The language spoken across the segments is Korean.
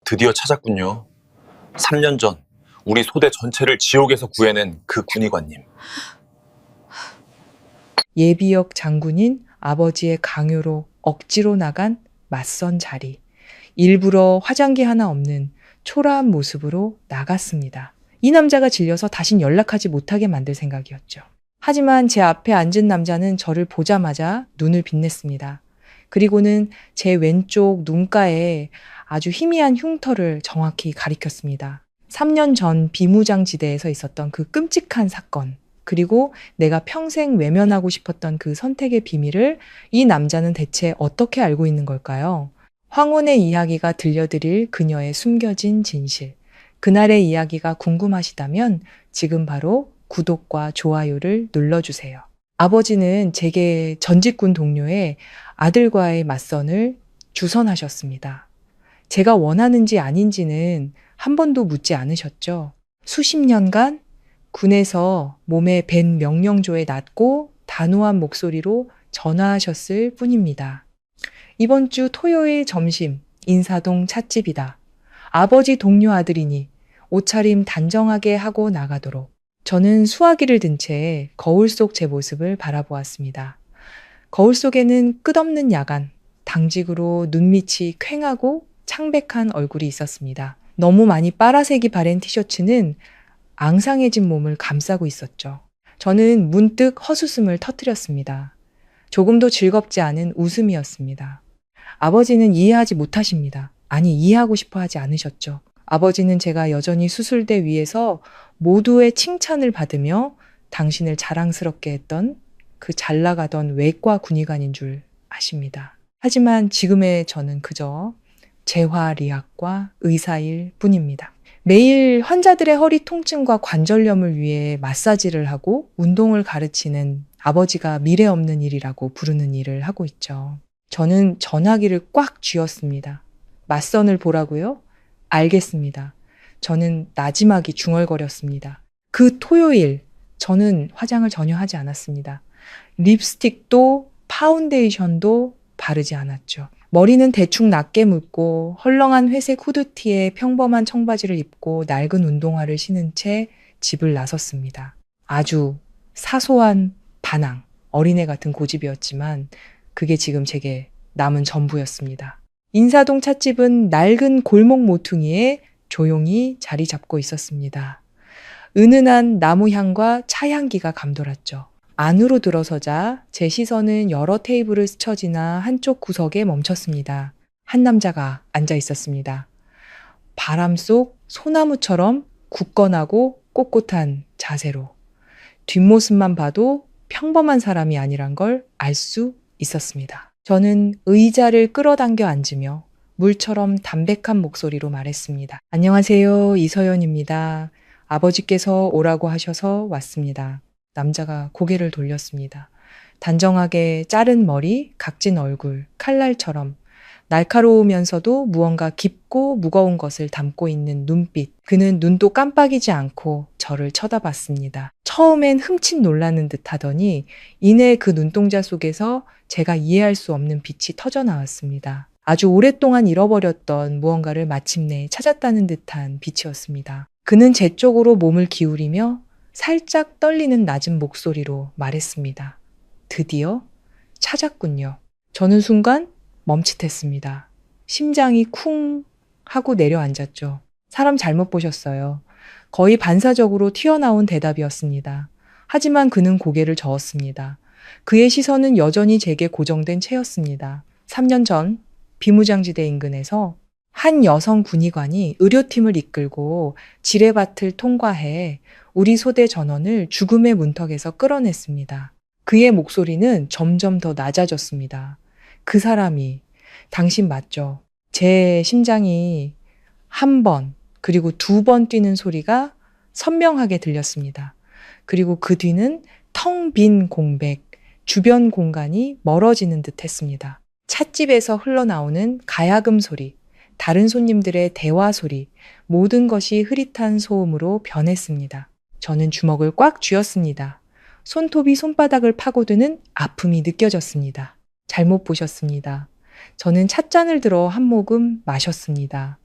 드디어 찾았군요. 3년 전 우리 소대 전체를 지옥에서 구해낸 그 군의관님. 예비역 장군인 아버지의 강요로 억지로 나간 맞선 자리. 일부러 화장기 하나 없는 초라한 모습으로 나갔습니다. 이 남자가 질려서 다신 연락하지 못하게 만들 생각이었죠. 하지만 제 앞에 앉은 남자는 저를 보자마자 눈을 빛냈습니다. 그리고는 제 왼쪽 눈가에 아주 희미한 흉터를 정확히 가리켰습니다. 3년 전 비무장지대에서 있었던 그 끔찍한 사건, 그리고 내가 평생 외면하고 싶었던 그 선택의 비밀을 이 남자는 대체 어떻게 알고 있는 걸까요? 황혼의 이야기가 들려드릴 그녀의 숨겨진 진실. 그날의 이야기가 궁금하시다면 지금 바로 구독과 좋아요를 눌러주세요. 아버지는 제게 전직군 동료의 아들과의 맞선을 주선하셨습니다. 제가 원하는지 아닌지는 한 번도 묻지 않으셨죠. 수십 년간 군에서 몸에 밴 명령조에 낮고 단호한 목소리로 전화하셨을 뿐입니다. 이번 주 토요일 점심 인사동 찻집이다. 아버지 동료 아들이니 옷차림 단정하게 하고 나가도록. 저는 수화기를 든 채 거울 속 제 모습을 바라보았습니다. 거울 속에는 끝없는 야간, 당직으로 눈밑이 퀭하고 창백한 얼굴이 있었습니다. 너무 많이 빨아색이 바랜 티셔츠는 앙상해진 몸을 감싸고 있었죠. 저는 문득 헛웃음을 터뜨렸습니다. 조금도 즐겁지 않은 웃음이었습니다. 아버지는 이해하지 못하십니다. 아니, 이해하고 싶어 하지 않으셨죠. 아버지는 제가 여전히 수술대 위에서 모두의 칭찬을 받으며 당신을 자랑스럽게 했던 그 잘나가던 외과 군의관인 줄 아십니다. 하지만 지금의 저는 그저 재활의학과 의사일 뿐입니다. 매일 환자들의 허리 통증과 관절염을 위해 마사지를 하고 운동을 가르치는 아버지가 미래 없는 일이라고 부르는 일을 하고 있죠. 저는 전화기를 꽉 쥐었습니다. 맞선을 보라고요? 알겠습니다. 저는 나지막이 중얼거렸습니다. 그 토요일 저는 화장을 전혀 하지 않았습니다. 립스틱도 파운데이션도 바르지 않았죠. 머리는 대충 낮게 묶고 헐렁한 회색 후드티에 평범한 청바지를 입고 낡은 운동화를 신은 채 집을 나섰습니다. 아주 사소한 반항, 어린애 같은 고집이었지만 그게 지금 제게 남은 전부였습니다. 인사동 찻집은 낡은 골목 모퉁이에 조용히 자리 잡고 있었습니다. 은은한 나무 향과 차 향기가 감돌았죠. 안으로 들어서자 제 시선은 여러 테이블을 스쳐 지나 한쪽 구석에 멈췄습니다. 한 남자가 앉아 있었습니다. 바람 속 소나무처럼 굳건하고 꼿꼿한 자세로. 뒷모습만 봐도 평범한 사람이 아니란 걸 알 수 있었습니다. 저는 의자를 끌어당겨 앉으며 물처럼 담백한 목소리로 말했습니다. 안녕하세요, 이서연입니다. 아버지께서 오라고 하셔서 왔습니다. 남자가 고개를 돌렸습니다. 단정하게 자른 머리, 각진 얼굴, 칼날처럼 날카로우면서도 무언가 깊고 무거운 것을 담고 있는 눈빛. 그는 눈도 깜빡이지 않고 저를 쳐다봤습니다. 처음엔 흠칫 놀라는 듯 하더니 이내 그 눈동자 속에서 제가 이해할 수 없는 빛이 터져 나왔습니다. 아주 오랫동안 잃어버렸던 무언가를 마침내 찾았다는 듯한 빛이었습니다. 그는 제 쪽으로 몸을 기울이며 살짝 떨리는 낮은 목소리로 말했습니다. 드디어 찾았군요. 저는 순간 멈칫했습니다. 심장이 쿵 하고 내려앉았죠. 사람 잘못 보셨어요. 거의 반사적으로 튀어나온 대답이었습니다. 하지만 그는 고개를 저었습니다. 그의 시선은 여전히 제게 고정된 채였습니다. 3년 전 비무장지대 인근에서 한 여성 군의관이 의료팀을 이끌고 지뢰밭을 통과해 우리 소대 전원을 죽음의 문턱에서 끌어냈습니다. 그의 목소리는 점점 더 낮아졌습니다. 그 사람이 당신 맞죠? 제 심장이 한 번 그리고 두 번 뛰는 소리가 선명하게 들렸습니다. 그리고 그 뒤는 텅 빈 공백, 주변 공간이 멀어지는 듯 했습니다. 찻집에서 흘러나오는 가야금 소리, 다른 손님들의 대화 소리, 모든 것이 흐릿한 소음으로 변했습니다. 저는 주먹을 꽉 쥐었습니다. 손톱이 손바닥을 파고드는 아픔이 느껴졌습니다. 잘못 보셨습니다. 저는 찻잔을 들어 한 모금 마셨습니다.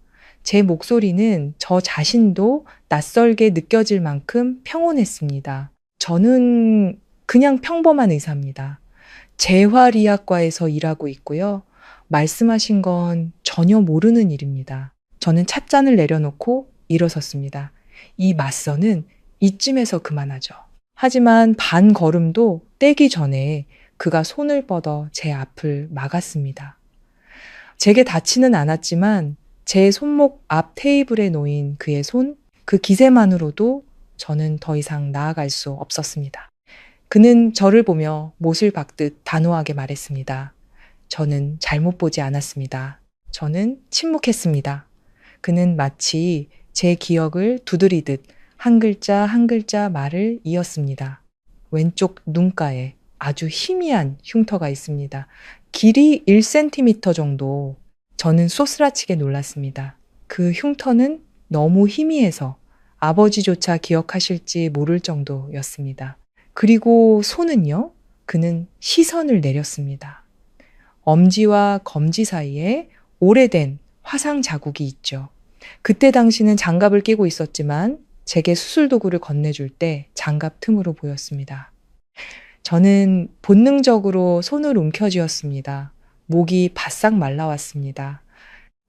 제 목소리는 저 자신도 낯설게 느껴질 만큼 평온했습니다. 저는 그냥 평범한 의사입니다. 재활의학과에서 일하고 있고요. 말씀하신 건 전혀 모르는 일입니다. 저는 찻잔을 내려놓고 일어섰습니다. 이 맞서는 이쯤에서 그만하죠. 하지만 반 걸음도 떼기 전에 그가 손을 뻗어 제 앞을 막았습니다. 제게 닿지는 않았지만 제 손목 앞 테이블에 놓인 그의 손, 그 기세만으로도 저는 더 이상 나아갈 수 없었습니다. 그는 저를 보며 못을 박듯 단호하게 말했습니다. 저는 잘못 보지 않았습니다. 저는 침묵했습니다. 그는 마치 제 기억을 두드리듯 한 글자 한 글자 말을 이었습니다. 왼쪽 눈가에 아주 희미한 흉터가 있습니다. 길이 1cm 정도. 저는 쏘스라치게 놀랐습니다. 그 흉터는 너무 희미해서 아버지조차 기억하실지 모를 정도였습니다. 그리고 손은요? 그는 시선을 내렸습니다. 엄지와 검지 사이에 오래된 화상 자국이 있죠. 그때 당시는 장갑을 끼고 있었지만 제게 수술 도구를 건네줄 때 장갑 틈으로 보였습니다. 저는 본능적으로 손을 움켜쥐었습니다. 목이 바싹 말라왔습니다.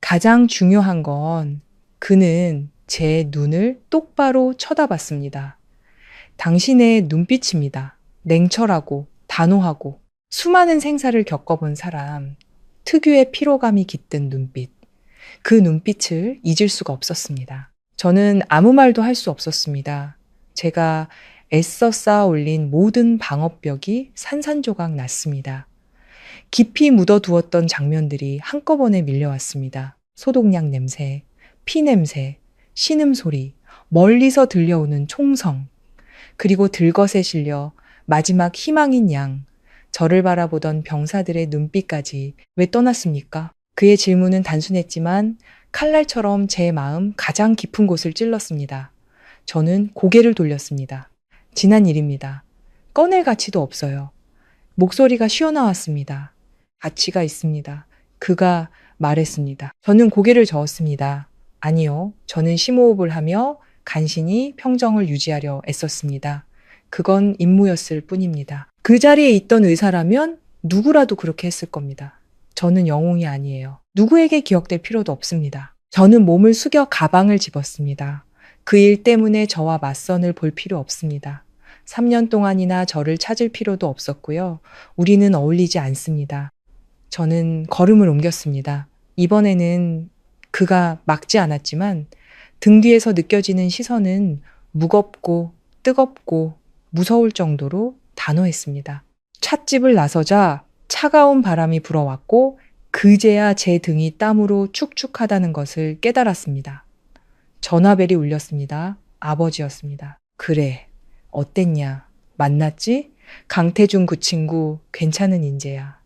가장 중요한 건 그는 제 눈을 똑바로 쳐다봤습니다. 당신의 눈빛입니다. 냉철하고 단호하고 수많은 생사를 겪어본 사람, 특유의 피로감이 깃든 눈빛. 그 눈빛을 잊을 수가 없었습니다. 저는 아무 말도 할 수 없었습니다. 제가 애써 쌓아 올린 모든 방어벽이 산산조각 났습니다. 깊이 묻어두었던 장면들이 한꺼번에 밀려왔습니다. 소독약 냄새, 피 냄새, 신음소리, 멀리서 들려오는 총성, 그리고 들것에 실려 마지막 희망인 양, 저를 바라보던 병사들의 눈빛까지 왜 떠났습니까? 그의 질문은 단순했지만 칼날처럼 제 마음 가장 깊은 곳을 찔렀습니다. 저는 고개를 돌렸습니다. 지난 일입니다. 꺼낼 가치도 없어요. 목소리가 쉬어나왔습니다. 가치가 있습니다. 그가 말했습니다. 저는 고개를 저었습니다. 아니요. 저는 심호흡을 하며 간신히 평정을 유지하려 애썼습니다. 그건 임무였을 뿐입니다. 그 자리에 있던 의사라면 누구라도 그렇게 했을 겁니다. 저는 영웅이 아니에요. 누구에게 기억될 필요도 없습니다. 저는 몸을 숙여 가방을 집었습니다. 그 일 때문에 저와 맞선을 볼 필요 없습니다. 3년 동안이나 저를 찾을 필요도 없었고요. 우리는 어울리지 않습니다. 저는 걸음을 옮겼습니다. 이번에는 그가 막지 않았지만 등 뒤에서 느껴지는 시선은 무겁고 뜨겁고 무서울 정도로 단호했습니다. 찻집을 나서자 차가운 바람이 불어왔고 그제야 제 등이 땀으로 축축하다는 것을 깨달았습니다. 전화벨이 울렸습니다. 아버지였습니다. 그래, 어땠냐? 만났지? 강태중 그 친구 괜찮은 인재야.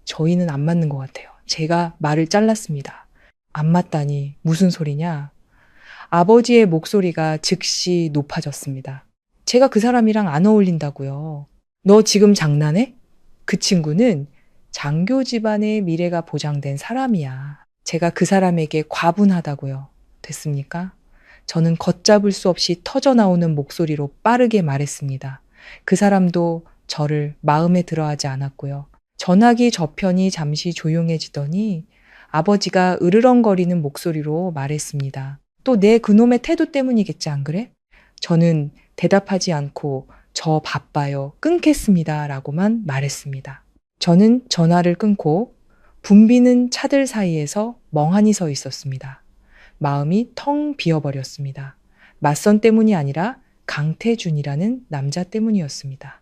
저희는 안 맞는 것 같아요. 제가 말을 잘랐습니다. 안 맞다니 무슨 소리냐? 아버지의 목소리가 즉시 높아졌습니다. 제가 그 사람이랑 안 어울린다고요. 너 지금 장난해? 그 친구는 장교 집안의 미래가 보장된 사람이야. 제가 그 사람에게 과분하다고요. 됐습니까? 저는 걷잡을 수 없이 터져나오는 목소리로 빠르게 말했습니다. 그 사람도 저를 마음에 들어하지 않았고요. 전화기 저편이 잠시 조용해지더니 아버지가 으르렁거리는 목소리로 말했습니다. 또 내 그놈의 태도 때문이겠지, 안 그래? 저는 대답하지 않고 저 바빠요. 끊겠습니다. 라고만 말했습니다. 저는 전화를 끊고 붐비는 차들 사이에서 멍하니 서 있었습니다. 마음이 텅 비어버렸습니다. 맞선 때문이 아니라 강태준이라는 남자 때문이었습니다.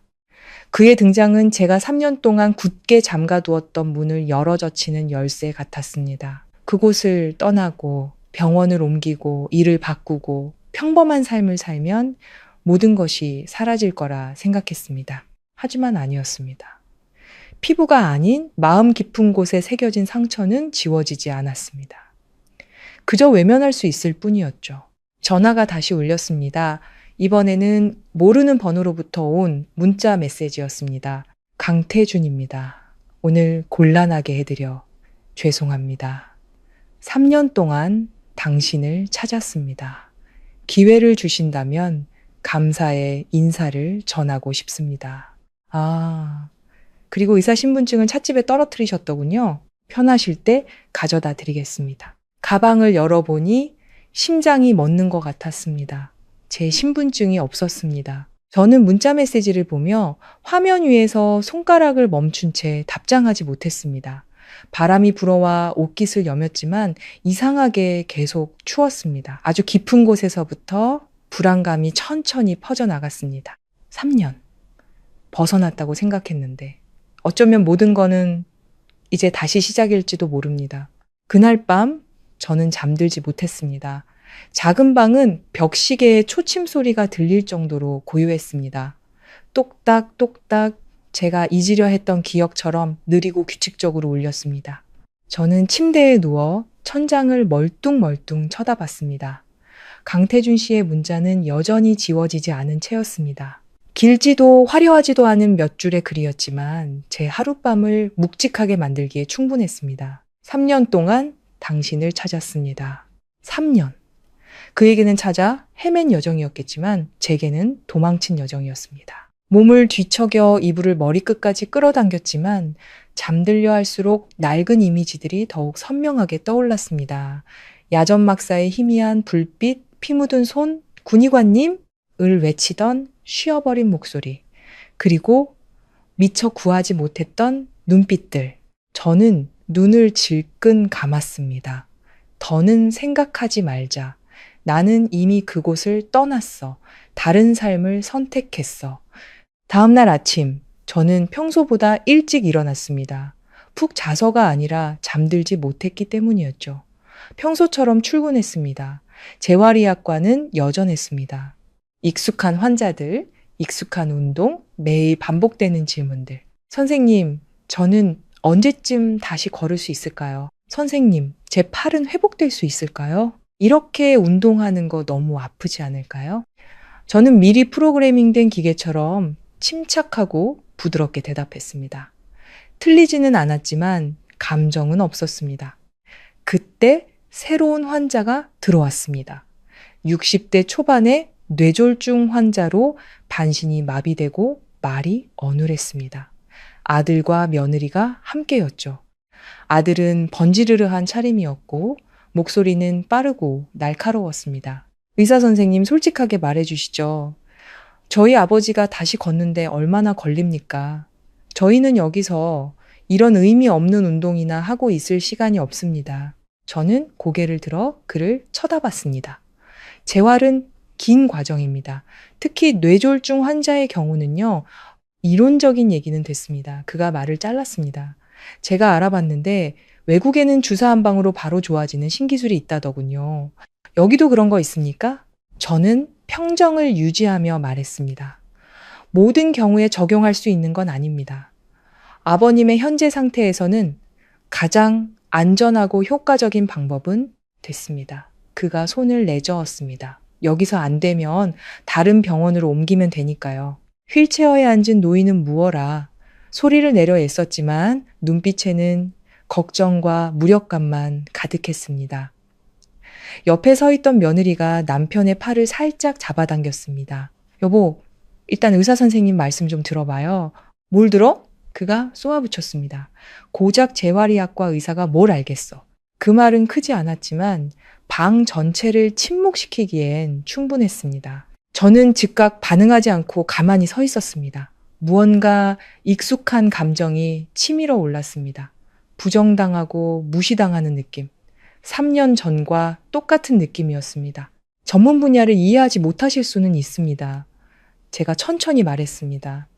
그의 등장은 제가 3년 동안 굳게 잠가두었던 문을 열어젖히는 열쇠 같았습니다. 그곳을 떠나고 병원을 옮기고 일을 바꾸고 평범한 삶을 살면 모든 것이 사라질 거라 생각했습니다. 하지만 아니었습니다. 피부가 아닌 마음 깊은 곳에 새겨진 상처는 지워지지 않았습니다. 그저 외면할 수 있을 뿐이었죠. 전화가 다시 울렸습니다. 이번에는 모르는 번호로부터 온 문자 메시지였습니다. 강태준입니다. 오늘 곤란하게 해드려 죄송합니다. 3년 동안 당신을 찾았습니다. 기회를 주신다면 감사의 인사를 전하고 싶습니다. 그리고 의사 신분증을 찻집에 떨어뜨리셨더군요. 편하실 때 가져다 드리겠습니다. 가방을 열어보니 심장이 멎는 것 같았습니다. 제 신분증이 없었습니다. 저는 문자 메시지를 보며 화면 위에서 손가락을 멈춘 채 답장하지 못했습니다. 바람이 불어와 옷깃을 여몄지만 이상하게 계속 추웠습니다. 아주 깊은 곳에서부터 불안감이 천천히 퍼져나갔습니다. 3년. 벗어났다고 생각했는데 어쩌면 모든 거는 이제 다시 시작일지도 모릅니다. 그날 밤 저는 잠들지 못했습니다. 작은 방은 벽시계의 초침 소리가 들릴 정도로 고요했습니다. 똑딱똑딱 제가 잊으려 했던 기억처럼 느리고 규칙적으로 울렸습니다. 저는 침대에 누워 천장을 멀뚱멀뚱 쳐다봤습니다. 강태준 씨의 문자는 여전히 지워지지 않은 채였습니다. 길지도 화려하지도 않은 몇 줄의 글이었지만 제 하룻밤을 묵직하게 만들기에 충분했습니다. 3년 동안 당신을 찾았습니다. 3년. 그에게는 찾아 헤맨 여정이었겠지만 제게는 도망친 여정이었습니다. 몸을 뒤척여 이불을 머리끝까지 끌어당겼지만 잠들려 할수록 낡은 이미지들이 더욱 선명하게 떠올랐습니다. 야전막사의 희미한 불빛, 피 묻은 손, 군의관님? 을 외치던 쉬어버린 목소리, 그리고 미처 구하지 못했던 눈빛들. 저는 눈을 질끈 감았습니다. 더는 생각하지 말자. 나는 이미 그곳을 떠났어. 다른 삶을 선택했어. 다음날 아침, 저는 평소보다 일찍 일어났습니다. 푹 자서가 아니라 잠들지 못했기 때문이었죠. 평소처럼 출근했습니다. 재활의학과는 여전했습니다. 익숙한 환자들, 익숙한 운동, 매일 반복되는 질문들. 선생님, 저는 언제쯤 다시 걸을 수 있을까요? 선생님, 제 팔은 회복될 수 있을까요? 이렇게 운동하는 거 너무 아프지 않을까요? 저는 미리 프로그래밍된 기계처럼 침착하고 부드럽게 대답했습니다. 틀리지는 않았지만 감정은 없었습니다. 그때 새로운 환자가 들어왔습니다. 60대 초반의 뇌졸중 환자로 반신이 마비되고 말이 어눌했습니다. 아들과 며느리가 함께였죠. 아들은 번지르르한 차림이었고 목소리는 빠르고 날카로웠습니다. 의사 선생님, 솔직하게 말해주시죠. 저희 아버지가 다시 걷는데 얼마나 걸립니까? 저희는 여기서 이런 의미 없는 운동이나 하고 있을 시간이 없습니다. 저는 고개를 들어 그를 쳐다봤습니다. 재활은 긴 과정입니다. 특히 뇌졸중 환자의 경우는요, 이론적인 얘기는 됐습니다. 그가 말을 잘랐습니다. 제가 알아봤는데 외국에는 주사 한 방으로 바로 좋아지는 신기술이 있다더군요. 여기도 그런 거 있습니까? 저는 평정을 유지하며 말했습니다. 모든 경우에 적용할 수 있는 건 아닙니다. 아버님의 현재 상태에서는 가장 안전하고 효과적인 방법은 됐습니다. 그가 손을 내저었습니다. 여기서 안 되면 다른 병원으로 옮기면 되니까요. 휠체어에 앉은 노인은 무어라. 소리를 내려 애썼지만 눈빛에는 걱정과 무력감만 가득했습니다. 옆에 서 있던 며느리가 남편의 팔을 살짝 잡아당겼습니다. 여보, 일단 의사 선생님 말씀 좀 들어봐요. 뭘 들어? 그가 쏘아붙였습니다. 고작 재활의학과 의사가 뭘 알겠어. 그 말은 크지 않았지만 방 전체를 침묵시키기엔 충분했습니다. 저는 즉각 반응하지 않고 가만히 서 있었습니다. 무언가 익숙한 감정이 치밀어 올랐습니다. 부정당하고 무시당하는 느낌. 3년 전과 똑같은 느낌이었습니다. 전문 분야를 이해하지 못하실 수는 있습니다. 제가 천천히 말했습니다.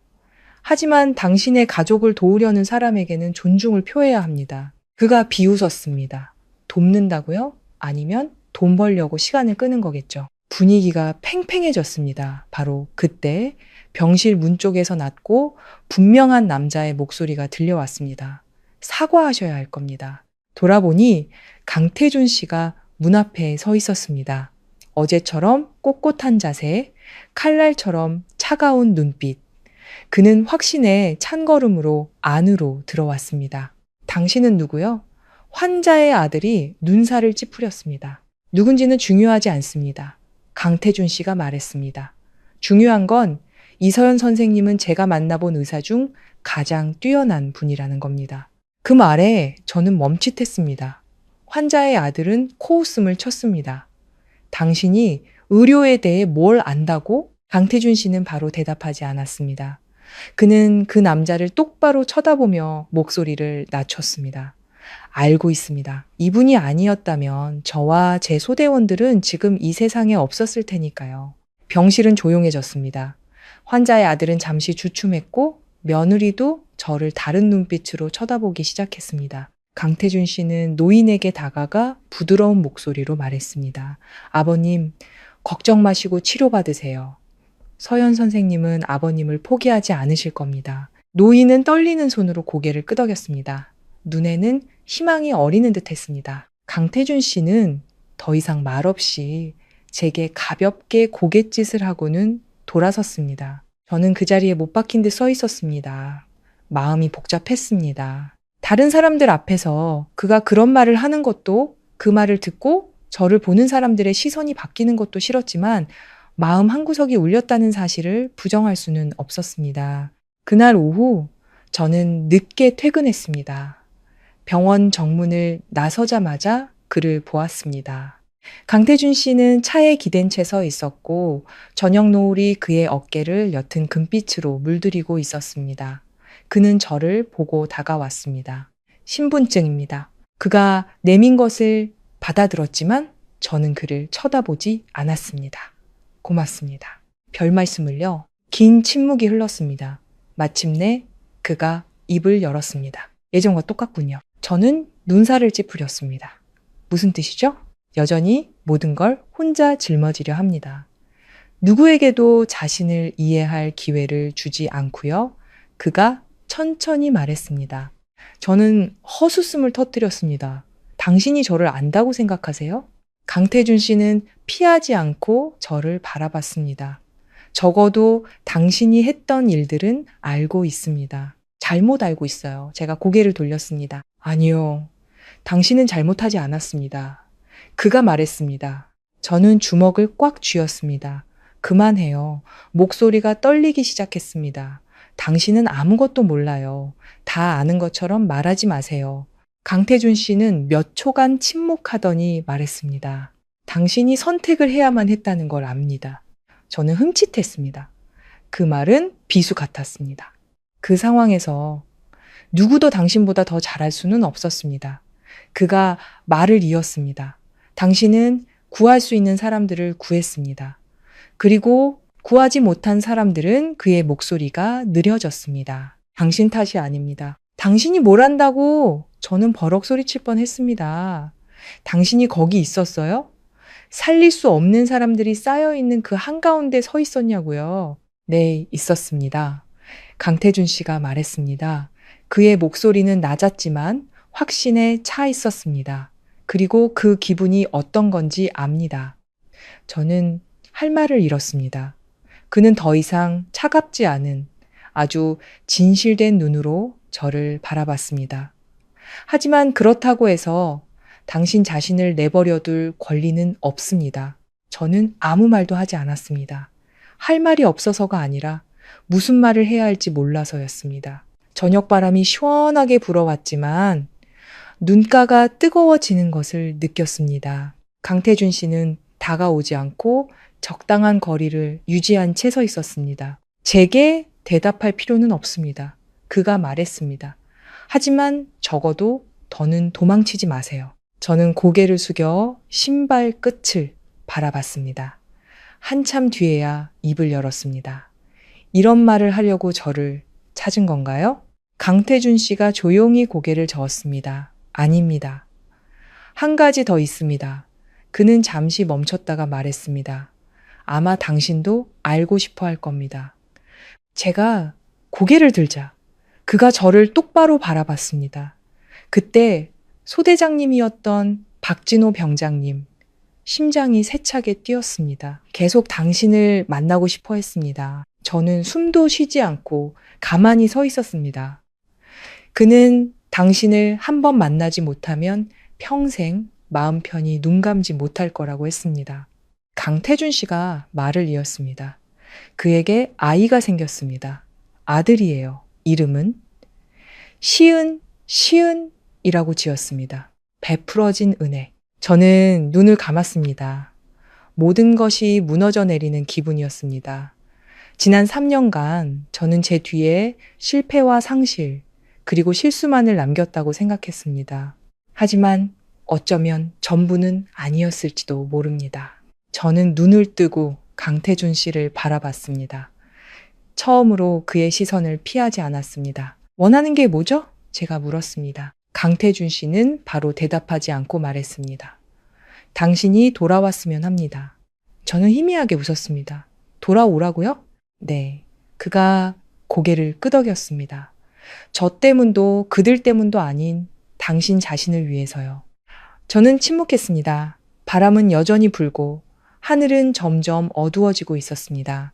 하지만 당신의 가족을 도우려는 사람에게는 존중을 표해야 합니다. 그가 비웃었습니다. 돕는다고요? 아니면 돈 벌려고 시간을 끄는 거겠죠. 분위기가 팽팽해졌습니다. 바로 그때 병실 문 쪽에서 낮고 분명한 남자의 목소리가 들려왔습니다. 사과하셔야 할 겁니다. 돌아보니 강태준 씨가 문 앞에 서 있었습니다. 어제처럼 꼿꼿한 자세, 칼날처럼 차가운 눈빛. 그는 확신의 찬걸음으로 안으로 들어왔습니다. 당신은 누구요? 환자의 아들이 눈살을 찌푸렸습니다. 누군지는 중요하지 않습니다. 강태준 씨가 말했습니다. 중요한 건 이서연 선생님은 제가 만나본 의사 중 가장 뛰어난 분이라는 겁니다. 그 말에 저는 멈칫했습니다. 환자의 아들은 코웃음을 쳤습니다. 당신이 의료에 대해 뭘 안다고? 강태준 씨는 바로 대답하지 않았습니다. 그는 그 남자를 똑바로 쳐다보며 목소리를 낮췄습니다. 알고 있습니다. 이분이 아니었다면 저와 제 소대원들은 지금 이 세상에 없었을 테니까요. 병실은 조용해졌습니다. 환자의 아들은 잠시 주춤했고 며느리도 저를 다른 눈빛으로 쳐다보기 시작했습니다. 강태준 씨는 노인에게 다가가 부드러운 목소리로 말했습니다. 아버님, 걱정 마시고 치료받으세요. 서연 선생님은 아버님을 포기하지 않으실 겁니다. 노인은 떨리는 손으로 고개를 끄덕였습니다. 눈에는 희망이 어리는 듯 했습니다. 강태준 씨는 더 이상 말없이 제게 가볍게 고갯짓을 하고는 돌아섰습니다. 저는 그 자리에 못 박힌 듯 서 있었습니다. 마음이 복잡했습니다. 다른 사람들 앞에서 그가 그런 말을 하는 것도, 그 말을 듣고 저를 보는 사람들의 시선이 바뀌는 것도 싫었지만 마음 한구석이 울렸다는 사실을 부정할 수는 없었습니다. 그날 오후 저는 늦게 퇴근했습니다. 병원 정문을 나서자마자 그를 보았습니다. 강태준 씨는 차에 기댄 채 서 있었고 저녁 노을이 그의 어깨를 옅은 금빛으로 물들이고 있었습니다. 그는 저를 보고 다가왔습니다. 신분증입니다. 그가 내민 것을 받아들었지만 저는 그를 쳐다보지 않았습니다. 고맙습니다. 별 말씀을요. 긴 침묵이 흘렀습니다. 마침내 그가 입을 열었습니다. 예전과 똑같군요. 저는 눈살을 찌푸렸습니다. 무슨 뜻이죠? 여전히 모든 걸 혼자 짊어지려 합니다. 누구에게도 자신을 이해할 기회를 주지 않고요. 그가 천천히 말했습니다. 저는 헛웃음을 터뜨렸습니다. 당신이 저를 안다고 생각하세요? 강태준 씨는 피하지 않고 저를 바라봤습니다. 적어도 당신이 했던 일들은 알고 있습니다. 잘못 알고 있어요. 제가 고개를 돌렸습니다. 아니요. 당신은 잘못하지 않았습니다. 그가 말했습니다. 저는 주먹을 꽉 쥐었습니다. 그만해요. 목소리가 떨리기 시작했습니다. 당신은 아무것도 몰라요. 다 아는 것처럼 말하지 마세요. 강태준 씨는 몇 초간 침묵하더니 말했습니다. 당신이 선택을 해야만 했다는 걸 압니다. 저는 흠칫했습니다. 그 말은 비수 같았습니다. 그 상황에서 누구도 당신보다 더 잘할 수는 없었습니다. 그가 말을 이었습니다. 당신은 구할 수 있는 사람들을 구했습니다. 그리고 구하지 못한 사람들은 그의 목소리가 느려졌습니다. 당신 탓이 아닙니다. 당신이 뭘 안다고 저는 버럭 소리칠 뻔했습니다. 당신이 거기 있었어요? 살릴 수 없는 사람들이 쌓여있는 그 한가운데 서 있었냐고요? 네, 있었습니다. 강태준 씨가 말했습니다. 그의 목소리는 낮았지만 확신에 차 있었습니다. 그리고 그 기분이 어떤 건지 압니다. 저는 할 말을 잃었습니다. 그는 더 이상 차갑지 않은 아주 진실된 눈으로 저를 바라봤습니다. 하지만 그렇다고 해서 당신 자신을 내버려둘 권리는 없습니다. 저는 아무 말도 하지 않았습니다. 할 말이 없어서가 아니라 무슨 말을 해야 할지 몰라서였습니다. 저녁바람이 시원하게 불어왔지만 눈가가 뜨거워지는 것을 느꼈습니다. 강태준 씨는 다가오지 않고 적당한 거리를 유지한 채 서 있었습니다. 제게 대답할 필요는 없습니다. 그가 말했습니다. 하지만 적어도 더는 도망치지 마세요. 저는 고개를 숙여 신발 끝을 바라봤습니다. 한참 뒤에야 입을 열었습니다. 이런 말을 하려고 저를 찾은 건가요? 강태준 씨가 조용히 고개를 저었습니다. 아닙니다. 한 가지 더 있습니다. 그는 잠시 멈췄다가 말했습니다. 아마 당신도 알고 싶어 할 겁니다. 제가 고개를 들자 그가 저를 똑바로 바라봤습니다. 그때 소대장님이었던 박진호 병장님, 심장이 세차게 뛰었습니다. 계속 당신을 만나고 싶어 했습니다. 저는 숨도 쉬지 않고 가만히 서 있었습니다. 그는 당신을 한 번 만나지 못하면 평생 마음 편히 눈 감지 못할 거라고 했습니다. 강태준 씨가 말을 이었습니다. 그에게 아이가 생겼습니다. 아들이에요. 이름은 시은이라고 지었습니다. 베풀어진 은혜. 저는 눈을 감았습니다. 모든 것이 무너져 내리는 기분이었습니다. 지난 3년간 저는 제 뒤에 실패와 상실, 그리고 실수만을 남겼다고 생각했습니다. 하지만 어쩌면 전부는 아니었을지도 모릅니다. 저는 눈을 뜨고 강태준 씨를 바라봤습니다. 처음으로 그의 시선을 피하지 않았습니다. 원하는 게 뭐죠? 제가 물었습니다. 강태준 씨는 바로 대답하지 않고 말했습니다. 당신이 돌아왔으면 합니다. 저는 희미하게 웃었습니다. 돌아오라고요? 네. 그가 고개를 끄덕였습니다. 저 때문도 그들 때문도 아닌 당신 자신을 위해서요. 저는 침묵했습니다. 바람은 여전히 불고 하늘은 점점 어두워지고 있었습니다.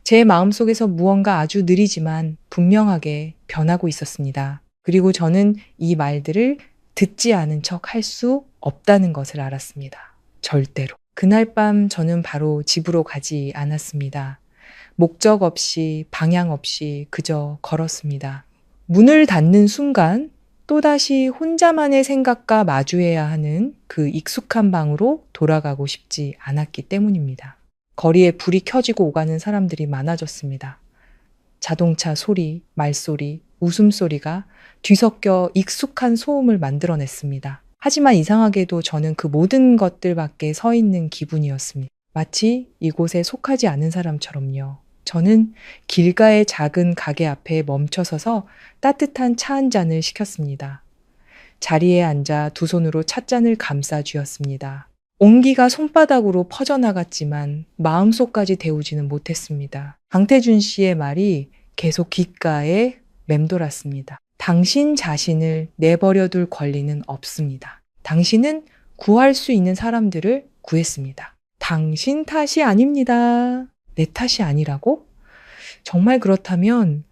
제 마음속에서 무언가 아주 느리지만 분명하게 변하고 있었습니다. 그리고 저는 이 말들을 듣지 않은 척 할 수 없다는 것을 알았습니다. 절대로. 그날 밤 저는 바로 집으로 가지 않았습니다. 목적 없이 방향 없이 그저 걸었습니다. 문을 닫는 순간 또다시 혼자만의 생각과 마주해야 하는 그 익숙한 방으로 돌아가고 싶지 않았기 때문입니다. 거리에 불이 켜지고 오가는 사람들이 많아졌습니다. 자동차 소리, 말소리, 웃음소리가 뒤섞여 익숙한 소음을 만들어냈습니다. 하지만 이상하게도 저는 그 모든 것들 밖에 서 있는 기분이었습니다. 마치 이곳에 속하지 않은 사람처럼요. 저는 길가의 작은 가게 앞에 멈춰서서 따뜻한 차 한 잔을 시켰습니다. 자리에 앉아 두 손으로 찻잔을 감싸 쥐었습니다. 온기가 손바닥으로 퍼져나갔지만 마음속까지 데우지는 못했습니다. 강태준 씨의 말이 계속 귓가에 맴돌았습니다. 당신 자신을 내버려둘 권리는 없습니다. 당신은 구할 수 있는 사람들을 구했습니다. 당신 탓이 아닙니다. 내 탓이 아니라고? 정말 그렇다면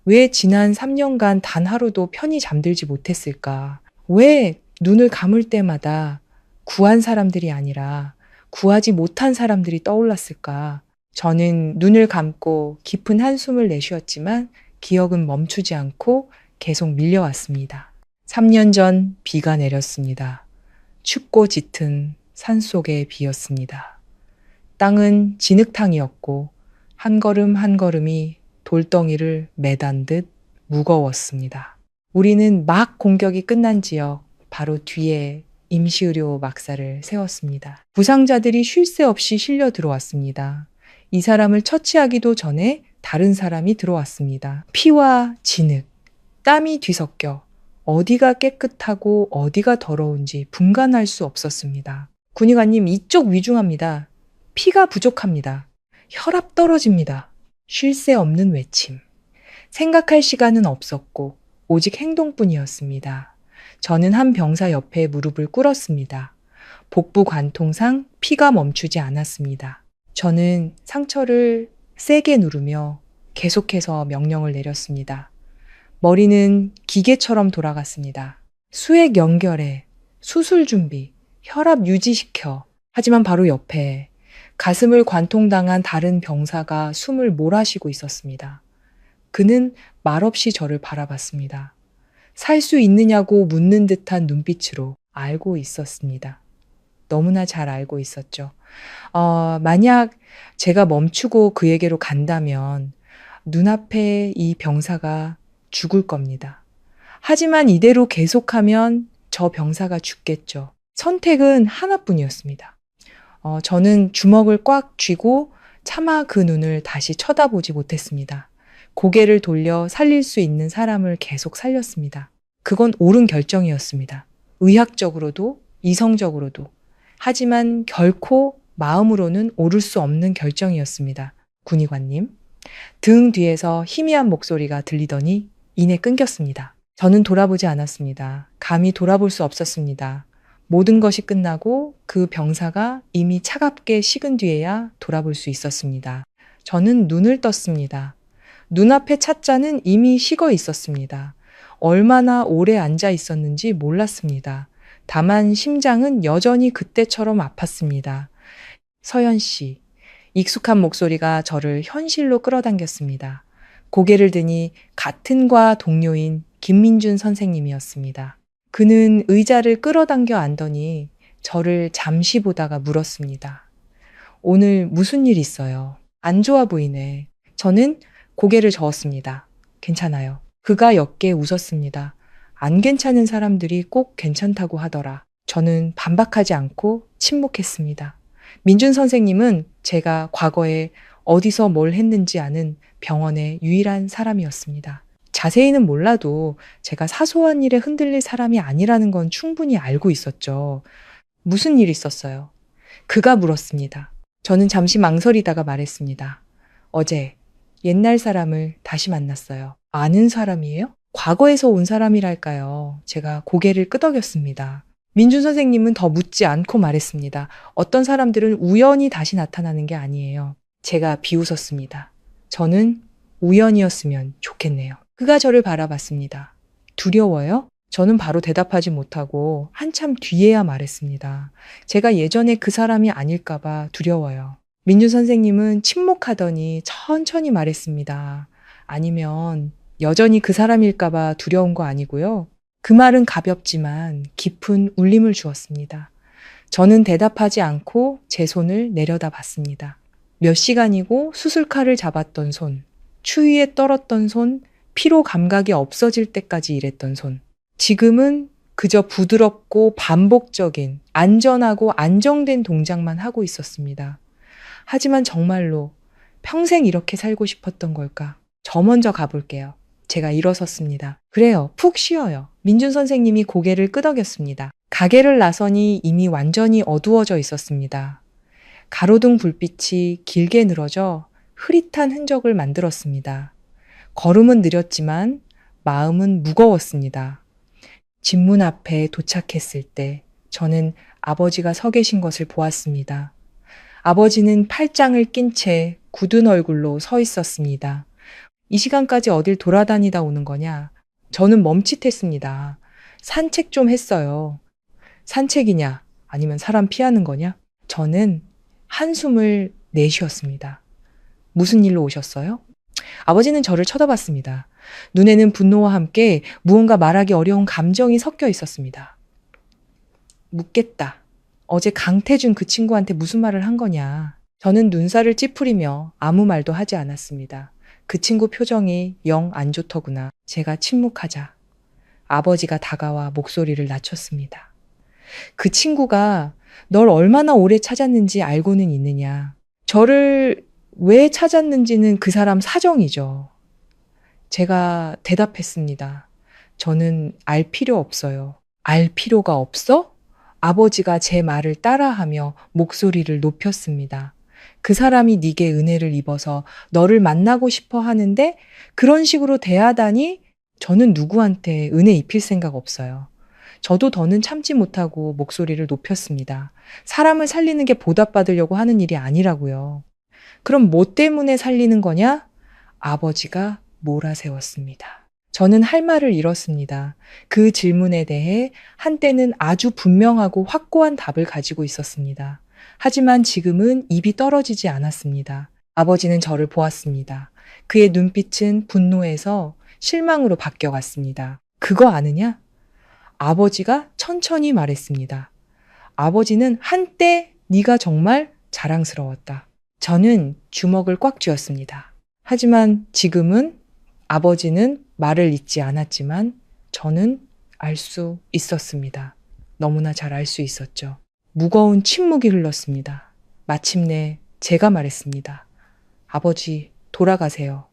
왜 지난 3년간 단 하루도 편히 잠들지 못했을까? 왜 눈을 감을 때마다 구한 사람들이 아니라 구하지 못한 사람들이 떠올랐을까? 저는 눈을 감고 깊은 한숨을 내쉬었지만 기억은 멈추지 않고 계속 밀려왔습니다. 3년 전 비가 내렸습니다. 춥고 짙은 산속의 비였습니다. 땅은 진흙탕이었고 한 걸음 한 걸음이 돌덩이를 매단 듯 무거웠습니다. 우리는 막 공격이 끝난 지역 바로 뒤에 임시의료 막사를 세웠습니다. 부상자들이 쉴 새 없이 실려 들어왔습니다. 이 사람을 처치하기도 전에 다른 사람이 들어왔습니다. 피와 진흙, 땀이 뒤섞여 어디가 깨끗하고 어디가 더러운지 분간할 수 없었습니다. 군의관님, 이쪽 위중합니다. 피가 부족합니다. 혈압 떨어집니다. 쉴 새 없는 외침. 생각할 시간은 없었고 오직 행동뿐이었습니다. 저는 한 병사 옆에 무릎을 꿇었습니다. 복부 관통상 피가 멈추지 않았습니다. 저는 상처를 세게 누르며 계속해서 명령을 내렸습니다. 머리는 기계처럼 돌아갔습니다. 수액 연결해, 수술 준비, 혈압 유지시켜. 하지만 바로 옆에 가슴을 관통당한 다른 병사가 숨을 몰아쉬고 있었습니다. 그는 말없이 저를 바라봤습니다. 살 수 있느냐고 묻는 듯한 눈빛으로 알고 있었습니다. 너무나 잘 알고 있었죠. 만약 제가 멈추고 그에게로 간다면 눈앞에 이 병사가 죽을 겁니다. 하지만 이대로 계속하면 저 병사가 죽겠죠. 선택은 하나뿐이었습니다. 저는 주먹을 꽉 쥐고 차마 그 눈을 다시 쳐다보지 못했습니다. 고개를 돌려 살릴 수 있는 사람을 계속 살렸습니다. 그건 옳은 결정이었습니다. 의학적으로도 이성적으로도. 하지만 결코 마음으로는 옳을 수 없는 결정이었습니다. 군의관님. 등 뒤에서 희미한 목소리가 들리더니 이내 끊겼습니다. 저는 돌아보지 않았습니다. 감히 돌아볼 수 없었습니다. 모든 것이 끝나고 그 병사가 이미 차갑게 식은 뒤에야 돌아볼 수 있었습니다. 저는 눈을 떴습니다. 눈앞의 찻잔은 이미 식어 있었습니다. 얼마나 오래 앉아 있었는지 몰랐습니다. 다만 심장은 여전히 그때처럼 아팠습니다. 서연 씨, 익숙한 목소리가 저를 현실로 끌어당겼습니다. 고개를 드니 같은 과 동료인 김민준 선생님이었습니다. 그는 의자를 끌어당겨 앉더니 저를 잠시 보다가 물었습니다. 오늘 무슨 일 있어요? 안 좋아 보이네. 저는 고개를 저었습니다. 괜찮아요. 그가 옅게 웃었습니다. 안 괜찮은 사람들이 꼭 괜찮다고 하더라. 저는 반박하지 않고 침묵했습니다. 민준 선생님은 제가 과거에 어디서 뭘 했는지 아는 병원의 유일한 사람이었습니다. 자세히는 몰라도 제가 사소한 일에 흔들릴 사람이 아니라는 건 충분히 알고 있었죠. 무슨 일 있었어요? 그가 물었습니다. 저는 잠시 망설이다가 말했습니다. 어제 옛날 사람을 다시 만났어요. 아는 사람이에요? 과거에서 온 사람이랄까요. 제가 고개를 끄덕였습니다. 민준 선생님은 더 묻지 않고 말했습니다. 어떤 사람들은 우연히 다시 나타나는 게 아니에요. 제가 비웃었습니다. 저는 우연이었으면 좋겠네요. 그가 저를 바라봤습니다. 두려워요? 저는 바로 대답하지 못하고 한참 뒤에야 말했습니다. 제가 예전에 그 사람이 아닐까봐 두려워요. 민준 선생님은 침묵하더니 천천히 말했습니다. 아니면 여전히 그 사람일까봐 두려운 거 아니고요. 그 말은 가볍지만 깊은 울림을 주었습니다. 저는 대답하지 않고 제 손을 내려다 봤습니다. 몇 시간이고 수술칼을 잡았던 손, 추위에 떨었던 손, 피로 감각이 없어질 때까지 일했던 손. 지금은 그저 부드럽고 반복적인 안전하고 안정된 동작만 하고 있었습니다. 하지만 정말로 평생 이렇게 살고 싶었던 걸까? 저 먼저 가볼게요. 제가 일어섰습니다. 그래요. 푹 쉬어요. 민준 선생님이 고개를 끄덕였습니다. 가게를 나서니 이미 완전히 어두워져 있었습니다. 가로등 불빛이 길게 늘어져 흐릿한 흔적을 만들었습니다. 걸음은 느렸지만 마음은 무거웠습니다. 집문 앞에 도착했을 때 저는 아버지가 서 계신 것을 보았습니다. 아버지는 팔짱을 낀 채 굳은 얼굴로 서 있었습니다. 이 시간까지 어딜 돌아다니다 오는 거냐? 저는 멈칫했습니다. 산책 좀 했어요. 산책이냐? 아니면 사람 피하는 거냐? 저는 한숨을 내쉬었습니다. 무슨 일로 오셨어요? 아버지는 저를 쳐다봤습니다. 눈에는 분노와 함께 무언가 말하기 어려운 감정이 섞여 있었습니다. 묻겠다. 어제 강태준 그 친구한테 무슨 말을 한 거냐? 저는 눈살을 찌푸리며 아무 말도 하지 않았습니다. 그 친구 표정이 영 안 좋더구나. 제가 침묵하자 아버지가 다가와 목소리를 낮췄습니다. 그 친구가 널 얼마나 오래 찾았는지 알고는 있느냐. 저를 왜 찾았는지는 그 사람 사정이죠. 제가 대답했습니다. 저는 알 필요 없어요. 알 필요가 없어? 아버지가 제 말을 따라하며 목소리를 높였습니다. 그 사람이 네게 은혜를 입어서 너를 만나고 싶어 하는데 그런 식으로 대하다니 저는 누구한테 은혜 입힐 생각 없어요. 저도 더는 참지 못하고 목소리를 높였습니다. 사람을 살리는 게 보답받으려고 하는 일이 아니라고요. 그럼 뭐 때문에 살리는 거냐? 아버지가 몰아세웠습니다. 저는 할 말을 잃었습니다. 그 질문에 대해 한때는 아주 분명하고 확고한 답을 가지고 있었습니다. 하지만 지금은 입이 떨어지지 않았습니다. 아버지는 저를 보았습니다. 그의 눈빛은 분노에서 실망으로 바뀌어갔습니다. 그거 아느냐? 아버지가 천천히 말했습니다. 아버지는 한때 네가 정말 자랑스러웠다. 저는 주먹을 꽉 쥐었습니다. 하지만 지금은 아버지는 말을 잇지 않았지만 저는 알 수 있었습니다. 너무나 잘 알 수 있었죠. 무거운 침묵이 흘렀습니다. 마침내 제가 말했습니다. 아버지, 돌아가세요.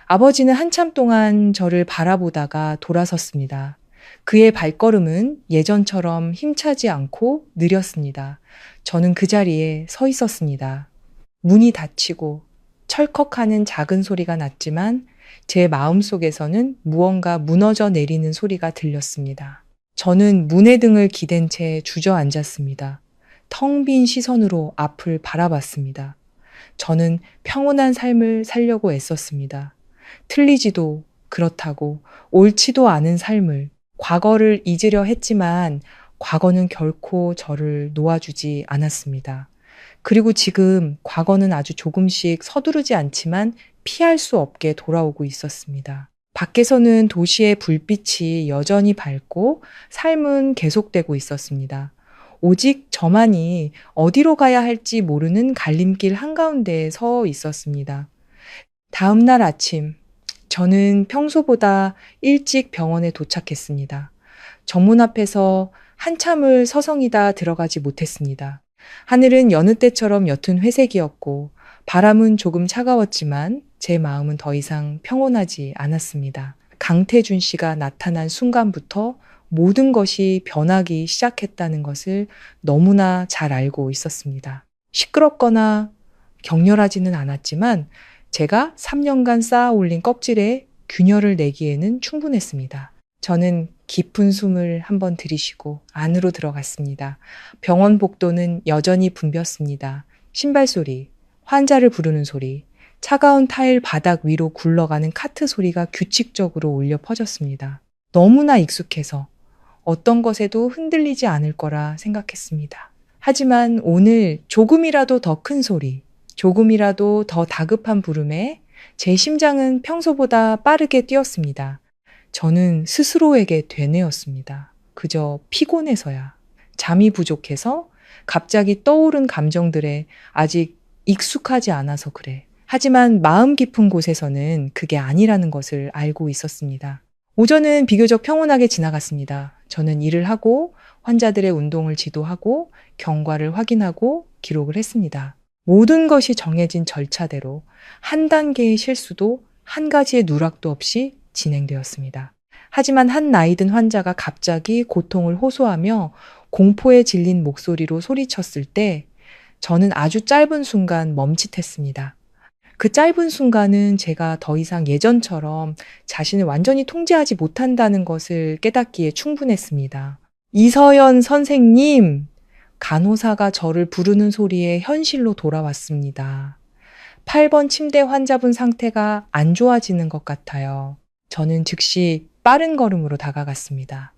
아버지는 한참 동안 저를 바라보다가 돌아섰습니다. 그의 발걸음은 예전처럼 힘차지 않고 느렸습니다. 저는 그 자리에 서 있었습니다. 문이 닫히고 철컥하는 작은 소리가 났지만 제 마음속에서는 무언가 무너져 내리는 소리가 들렸습니다. 저는 문의 등을 기댄 채 주저앉았습니다. 텅 빈 시선으로 앞을 바라봤습니다. 저는 평온한 삶을 살려고 애썼습니다. 틀리지도 그렇다고 옳지도 않은 삶을, 과거를 잊으려 했지만 과거는 결코 저를 놓아주지 않았습니다. 그리고 지금 과거는 아주 조금씩 서두르지 않지만 피할 수 없게 돌아오고 있었습니다. 밖에서는 도시의 불빛이 여전히 밝고 삶은 계속되고 있었습니다. 오직 저만이 어디로 가야 할지 모르는 갈림길 한가운데에 서 있었습니다. 다음 날 아침, 저는 평소보다 일찍 병원에 도착했습니다. 정문 앞에서 한참을 서성이다 들어가지 못했습니다. 하늘은 여느 때처럼 옅은 회색이었고 바람은 조금 차가웠지만 제 마음은 더 이상 평온하지 않았습니다. 강태준 씨가 나타난 순간부터 모든 것이 변하기 시작했다는 것을 너무나 잘 알고 있었습니다. 시끄럽거나 격렬하지는 않았지만 제가 3년간 쌓아 올린 껍질에 균열을 내기에는 충분했습니다. 저는 깊은 숨을 한번 들이쉬고 안으로 들어갔습니다. 병원 복도는 여전히 붐볐습니다. 신발 소리, 환자를 부르는 소리, 차가운 타일 바닥 위로 굴러가는 카트 소리가 규칙적으로 울려 퍼졌습니다. 너무나 익숙해서 어떤 것에도 흔들리지 않을 거라 생각했습니다. 하지만 오늘 조금이라도 더 큰 소리, 조금이라도 더 다급한 부름에 제 심장은 평소보다 빠르게 뛰었습니다. 저는 스스로에게 되뇌었습니다. 그저 피곤해서야, 잠이 부족해서, 갑자기 떠오른 감정들에 아직 익숙하지 않아서 그래. 하지만 마음 깊은 곳에서는 그게 아니라는 것을 알고 있었습니다. 오전은 비교적 평온하게 지나갔습니다. 저는 일을 하고 환자들의 운동을 지도하고 경과를 확인하고 기록을 했습니다. 모든 것이 정해진 절차대로 한 단계의 실수도 한 가지의 누락도 없이 진행되었습니다. 하지만 한 나이든 환자가 갑자기 고통을 호소하며 공포에 질린 목소리로 소리쳤을 때 저는 아주 짧은 순간 멈칫했습니다. 그 짧은 순간은 제가 더 이상 예전처럼 자신을 완전히 통제하지 못한다는 것을 깨닫기에 충분했습니다. 이서연 선생님, 간호사가 저를 부르는 소리에 현실로 돌아왔습니다. 8번 침대 환자분 상태가 안 좋아지는 것 같아요. 저는 즉시 빠른 걸음으로 다가갔습니다.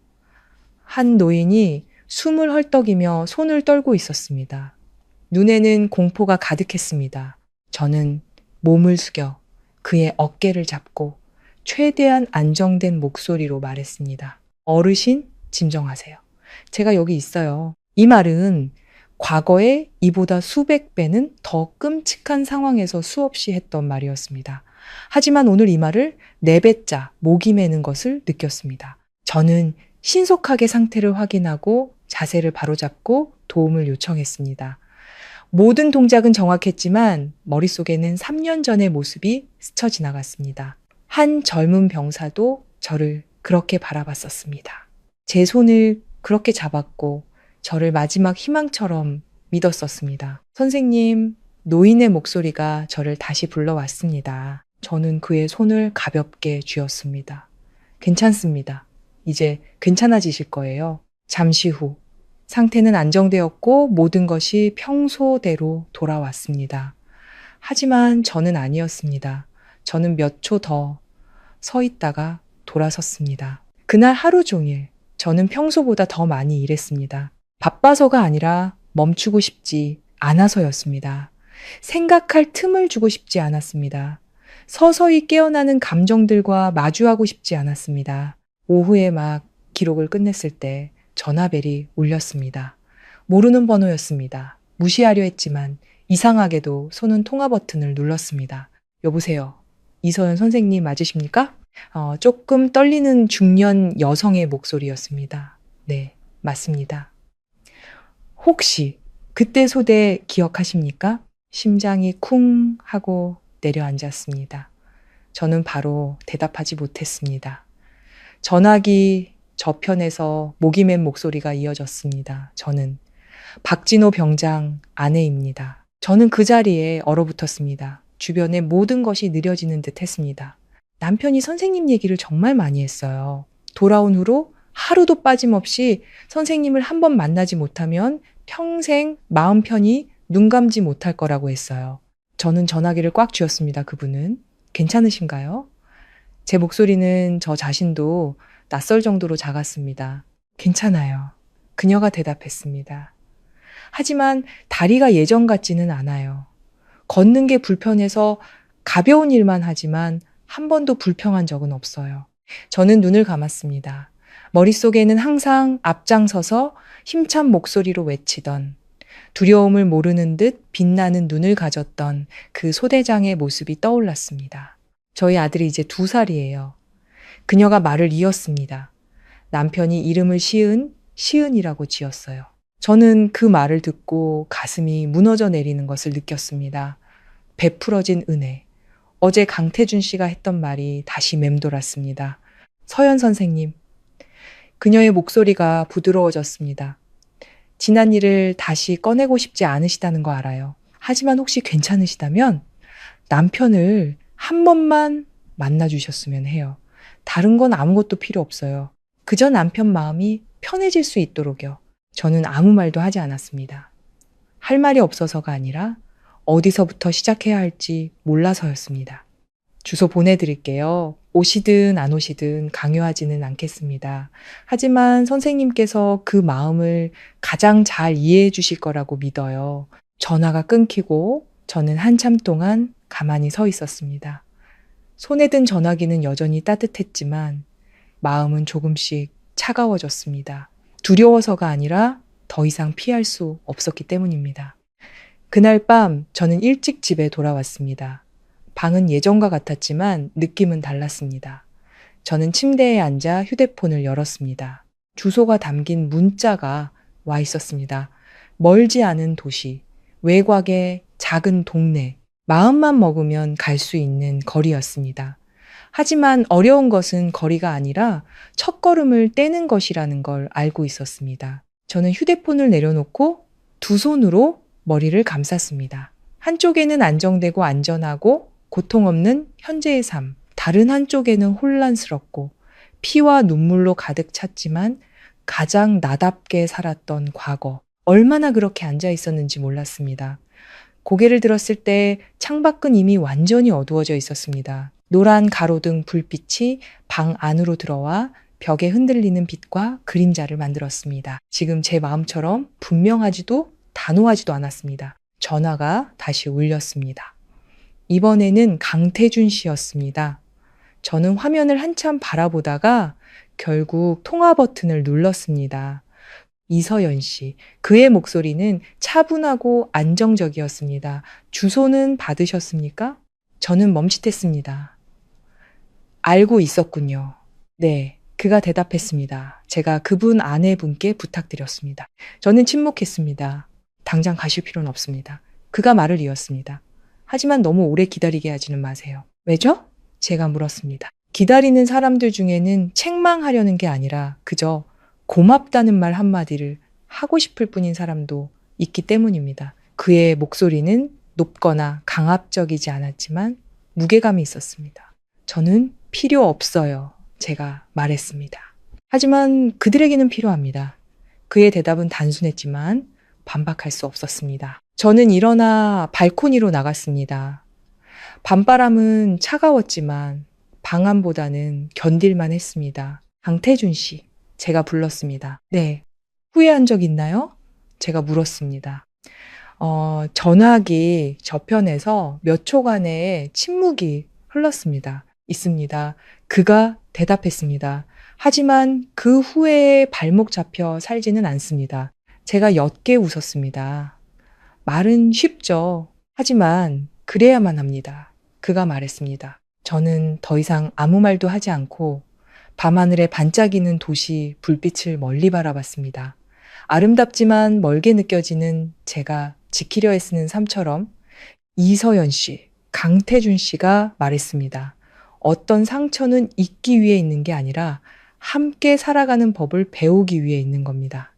한 노인이 숨을 헐떡이며 손을 떨고 있었습니다. 눈에는 공포가 가득했습니다. 저는 몸을 숙여 그의 어깨를 잡고 최대한 안정된 목소리로 말했습니다. 어르신, 진정하세요. 제가 여기 있어요. 이 말은 과거에 이보다 수백 배는 더 끔찍한 상황에서 수없이 했던 말이었습니다. 하지만 오늘 이 말을 4배짜 목이 매는 것을 느꼈습니다. 저는 신속하게 상태를 확인하고 자세를 바로잡고 도움을 요청했습니다. 모든 동작은 정확했지만 머릿속에는 3년 전의 모습이 스쳐 지나갔습니다. 한 젊은 병사도 저를 그렇게 바라봤었습니다. 제 손을 그렇게 잡았고 저를 마지막 희망처럼 믿었었습니다. 선생님, 노인의 목소리가 저를 다시 불러왔습니다. 저는 그의 손을 가볍게 쥐었습니다. 괜찮습니다. 이제 괜찮아지실 거예요. 잠시 후 상태는 안정되었고 모든 것이 평소대로 돌아왔습니다. 하지만 저는 아니었습니다. 저는 몇 초 더 서 있다가 돌아섰습니다. 그날 하루 종일 저는 평소보다 더 많이 일했습니다. 바빠서가 아니라 멈추고 싶지 않아서였습니다. 생각할 틈을 주고 싶지 않았습니다. 서서히 깨어나는 감정들과 마주하고 싶지 않았습니다. 오후에 막 기록을 끝냈을 때 전화벨이 울렸습니다. 모르는 번호였습니다. 무시하려 했지만 이상하게도 손은 통화 버튼을 눌렀습니다. 여보세요. 이서연 선생님 맞으십니까? 조금 떨리는 중년 여성의 목소리였습니다. 네, 맞습니다. 혹시 그때 소대 기억하십니까? 심장이 쿵 하고 내려앉았습니다. 저는 바로 대답하지 못했습니다. 전화기 저편에서 목이 맨 목소리가 이어졌습니다. 저는 박진호 병장 아내입니다. 저는 그 자리에 얼어붙었습니다. 주변의 모든 것이 느려지는 듯 했습니다. 남편이 선생님 얘기를 정말 많이 했어요. 돌아온 후로 하루도 빠짐없이 선생님을 한 번 만나지 못하면 평생 마음 편히 눈 감지 못할 거라고 했어요. 저는 전화기를 꽉 쥐었습니다. 그분은. 괜찮으신가요? 제 목소리는 저 자신도 낯설 정도로 작았습니다. 괜찮아요. 그녀가 대답했습니다. 하지만 다리가 예전 같지는 않아요. 걷는 게 불편해서 가벼운 일만 하지만 한 번도 불평한 적은 없어요. 저는 눈을 감았습니다. 머릿속에는 항상 앞장서서 힘찬 목소리로 외치던, 두려움을 모르는 듯 빛나는 눈을 가졌던 그 소대장의 모습이 떠올랐습니다. 저희 아들이 이제 2살이에요. 그녀가 말을 이었습니다. 남편이 이름을 시은이라고 지었어요. 저는 그 말을 듣고 가슴이 무너져 내리는 것을 느꼈습니다. 베풀어진 은혜. 어제 강태준 씨가 했던 말이 다시 맴돌았습니다. 서연 선생님. 그녀의 목소리가 부드러워졌습니다. 지난 일을 다시 꺼내고 싶지 않으시다는 거 알아요. 하지만 혹시 괜찮으시다면 남편을 한 번만 만나주셨으면 해요. 다른 건 아무것도 필요 없어요. 그저 남편 마음이 편해질 수 있도록요. 저는 아무 말도 하지 않았습니다. 할 말이 없어서가 아니라 어디서부터 시작해야 할지 몰라서였습니다. 주소 보내드릴게요. 오시든 안 오시든 강요하지는 않겠습니다. 하지만 선생님께서 그 마음을 가장 잘 이해해 주실 거라고 믿어요. 전화가 끊기고 저는 한참 동안 가만히 서 있었습니다. 손에 든 전화기는 여전히 따뜻했지만 마음은 조금씩 차가워졌습니다. 두려워서가 아니라 더 이상 피할 수 없었기 때문입니다. 그날 밤 저는 일찍 집에 돌아왔습니다. 방은 예전과 같았지만 느낌은 달랐습니다. 저는 침대에 앉아 휴대폰을 열었습니다. 주소가 담긴 문자가 와 있었습니다. 멀지 않은 도시, 외곽의 작은 동네, 마음만 먹으면 갈 수 있는 거리였습니다. 하지만 어려운 것은 거리가 아니라 첫걸음을 떼는 것이라는 걸 알고 있었습니다. 저는 휴대폰을 내려놓고 2손으로 머리를 감쌌습니다. 한쪽에는 안정되고 안전하고 고통 없는 현재의 삶, 다른 한쪽에는 혼란스럽고 피와 눈물로 가득 찼지만 가장 나답게 살았던 과거. 얼마나 그렇게 앉아 있었는지 몰랐습니다. 고개를 들었을 때 창밖은 이미 완전히 어두워져 있었습니다. 노란 가로등 불빛이 방 안으로 들어와 벽에 흔들리는 빛과 그림자를 만들었습니다. 지금 제 마음처럼 분명하지도 단호하지도 않았습니다. 전화가 다시 울렸습니다. 이번에는 강태준 씨였습니다. 저는 화면을 한참 바라보다가 결국 통화 버튼을 눌렀습니다. 이서연 씨. 그의 목소리는 차분하고 안정적이었습니다. 주소는 받으셨습니까? 저는 멈칫했습니다. 알고 있었군요. 네, 그가 대답했습니다. 제가 그분 아내분께 부탁드렸습니다. 저는 침묵했습니다. 당장 가실 필요는 없습니다. 그가 말을 이었습니다. 하지만 너무 오래 기다리게 하지는 마세요. 왜죠? 제가 물었습니다. 기다리는 사람들 중에는 책망하려는 게 아니라 그저 고맙다는 말 한마디를 하고 싶을 뿐인 사람도 있기 때문입니다. 그의 목소리는 높거나 강압적이지 않았지만 무게감이 있었습니다. 저는 필요 없어요. 제가 말했습니다. 하지만 그들에게는 필요합니다. 그의 대답은 단순했지만 반박할 수 없었습니다. 저는 일어나 발코니로 나갔습니다. 밤바람은 차가웠지만 방안보다는 견딜만 했습니다. 강태준 씨, 제가 불렀습니다. 네, 후회한 적 있나요? 제가 물었습니다. 전화기 저편에서 몇 초간의 침묵이 흘렀습니다. 있습니다. 그가 대답했습니다. 하지만 그 후에 발목 잡혀 살지는 않습니다. 제가 옅게 웃었습니다. 말은 쉽죠. 하지만 그래야만 합니다. 그가 말했습니다. 저는 더 이상 아무 말도 하지 않고 밤하늘에 반짝이는 도시 불빛을 멀리 바라봤습니다. 아름답지만 멀게 느껴지는 제가 지키려 애쓰는 삶처럼 이서연 씨, 강태준 씨가 말했습니다. 어떤 상처는 잊기 위해 있는 게 아니라 함께 살아가는 법을 배우기 위해 있는 겁니다.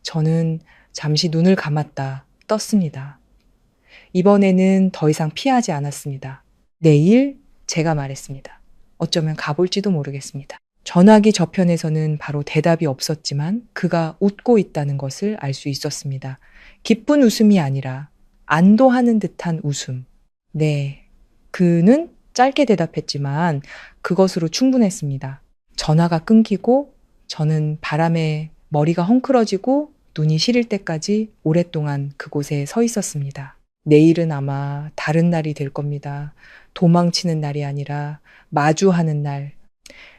저는 잠시 눈을 감았다 떴습니다. 이번에는 더 이상 피하지 않았습니다. 내일 제가 말했습니다. 어쩌면 가볼지도 모르겠습니다. 전화기 저편에서는 바로 대답이 없었지만 그가 웃고 있다는 것을 알 수 있었습니다. 기쁜 웃음이 아니라 안도하는 듯한 웃음. 네, 그는 짧게 대답했지만 그것으로 충분했습니다. 전화가 끊기고 저는 바람에 머리가 헝클어지고 눈이 시릴 때까지 오랫동안 그곳에 서 있었습니다. 내일은 아마 다른 날이 될 겁니다. 도망치는 날이 아니라 마주하는 날.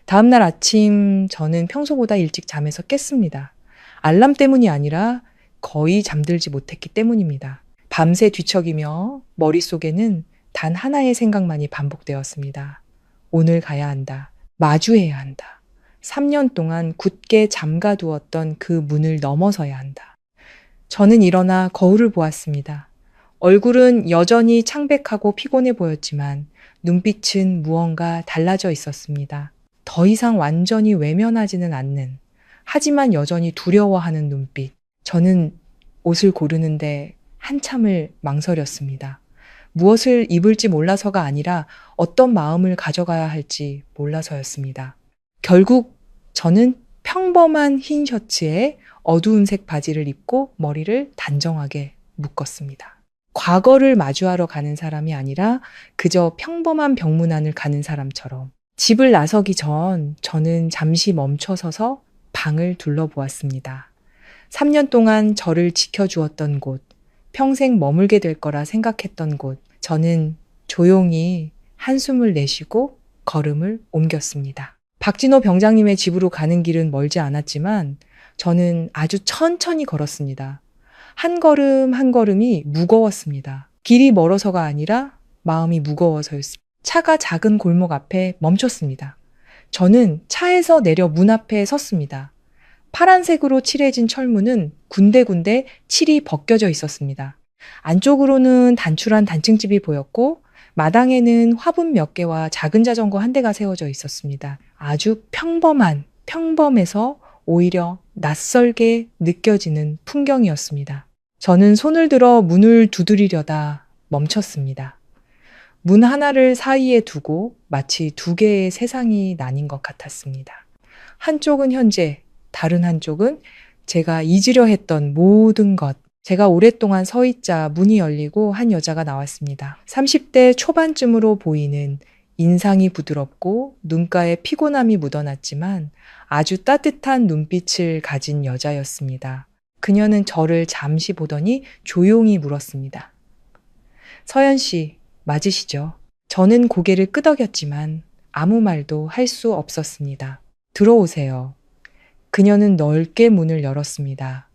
다음 날 아침 저는 평소보다 일찍 잠에서 깼습니다. 알람 때문이 아니라 거의 잠들지 못했기 때문입니다. 밤새 뒤척이며 머릿속에는 단 하나의 생각만이 반복되었습니다. 오늘 가야 한다. 마주해야 한다. 3년 동안 굳게 잠가두었던 그 문을 넘어서야 한다. 저는 일어나 거울을 보았습니다. 얼굴은 여전히 창백하고 피곤해 보였지만 눈빛은 무언가 달라져 있었습니다. 더 이상 완전히 외면하지는 않는, 하지만 여전히 두려워하는 눈빛. 저는 옷을 고르는데 한참을 망설였습니다. 무엇을 입을지 몰라서가 아니라 어떤 마음을 가져가야 할지 몰라서였습니다. 결국 저는 평범한 흰 셔츠에 어두운 색 바지를 입고 머리를 단정하게 묶었습니다. 과거를 마주하러 가는 사람이 아니라 그저 평범한 병문 안을 가는 사람처럼. 집을 나서기 전 저는 잠시 멈춰서서 방을 둘러보았습니다. 3년 동안 저를 지켜주었던 곳, 평생 머물게 될 거라 생각했던 곳, 저는 조용히 한숨을 내쉬고 걸음을 옮겼습니다. 박진호 병장님의 집으로 가는 길은 멀지 않았지만 저는 아주 천천히 걸었습니다. 한 걸음 한 걸음이 무거웠습니다. 길이 멀어서가 아니라 마음이 무거워서였습니다. 차가 작은 골목 앞에 멈췄습니다. 저는 차에서 내려 문 앞에 섰습니다. 파란색으로 칠해진 철문은 군데군데 칠이 벗겨져 있었습니다. 안쪽으로는 단출한 단층집이 보였고 마당에는 화분 몇 개와 작은 자전거 한 대가 세워져 있었습니다. 아주 평범해서 오히려 낯설게 느껴지는 풍경이었습니다. 저는 손을 들어 문을 두드리려다 멈췄습니다. 문 하나를 사이에 두고 마치 두 개의 세상이 나뉜 것 같았습니다. 한쪽은 현재, 다른 한쪽은 제가 잊으려 했던 모든 것. 제가 오랫동안 서 있자 문이 열리고 한 여자가 나왔습니다. 30대 초반쯤으로 보이는 인상이 부드럽고 눈가에 피곤함이 묻어났지만 아주 따뜻한 눈빛을 가진 여자였습니다. 그녀는 저를 잠시 보더니 조용히 물었습니다. 서연 씨, 맞으시죠? 저는 고개를 끄덕였지만 아무 말도 할 수 없었습니다. 들어오세요. 그녀는 넓게 문을 열었습니다.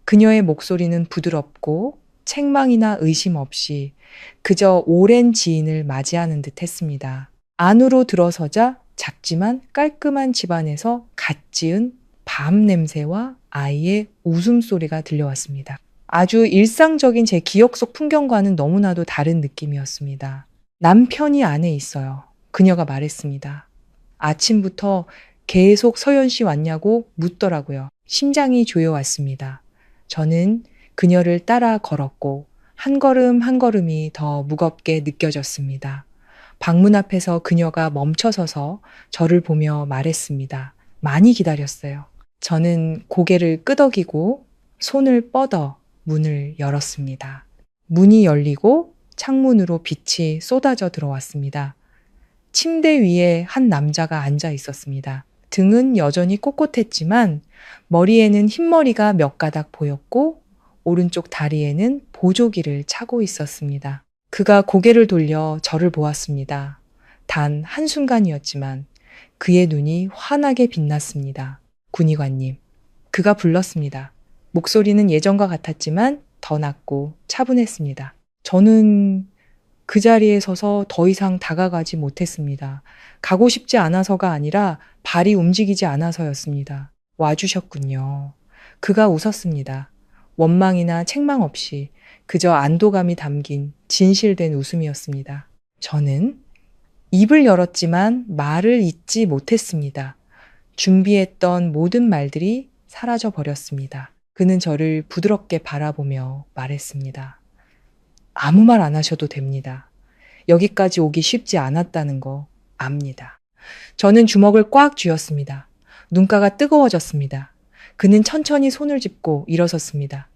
그녀의 목소리는 부드럽고 책망이나 의심 없이 그저 오랜 지인을 맞이하는 듯 했습니다. 안으로 들어서자 작지만 깔끔한 집안에서 갓 지은 밤 냄새와 아이의 웃음소리가 들려왔습니다. 아주 일상적인 제 기억 속 풍경과는 너무나도 다른 느낌이었습니다. 남편이 안에 있어요. 그녀가 말했습니다. 아침부터 계속 서연 씨 왔냐고 묻더라고요. 심장이 조여왔습니다. 저는 그녀를 따라 걸었고 한 걸음 한 걸음이 더 무겁게 느껴졌습니다. 방문 앞에서 그녀가 멈춰서서 저를 보며 말했습니다. 많이 기다렸어요. 저는 고개를 끄덕이고 손을 뻗어 문을 열었습니다. 문이 열리고 창문으로 빛이 쏟아져 들어왔습니다. 침대 위에 한 남자가 앉아 있었습니다. 등은 여전히 꼿꼿했지만 머리에는 흰머리가 몇 가닥 보였고 오른쪽 다리에는 보조기를 차고 있었습니다. 그가 고개를 돌려 저를 보았습니다. 단 한순간이었지만 그의 눈이 환하게 빛났습니다. 군의관님. 그가 불렀습니다. 목소리는 예전과 같았지만 더 낮고 차분했습니다. 저는 그 자리에 서서 더 이상 다가가지 못했습니다. 가고 싶지 않아서가 아니라 발이 움직이지 않아서였습니다. 와주셨군요. 그가 웃었습니다. 원망이나 책망 없이 그저 안도감이 담긴 진실된 웃음이었습니다. 저는 입을 열었지만 말을 잇지 못했습니다. 준비했던 모든 말들이 사라져 버렸습니다. 그는 저를 부드럽게 바라보며 말했습니다. 아무 말 안 하셔도 됩니다. 여기까지 오기 쉽지 않았다는 거 압니다. 저는 주먹을 꽉 쥐었습니다. 눈가가 뜨거워졌습니다. 그는 천천히 손을 짚고 일어섰습니다.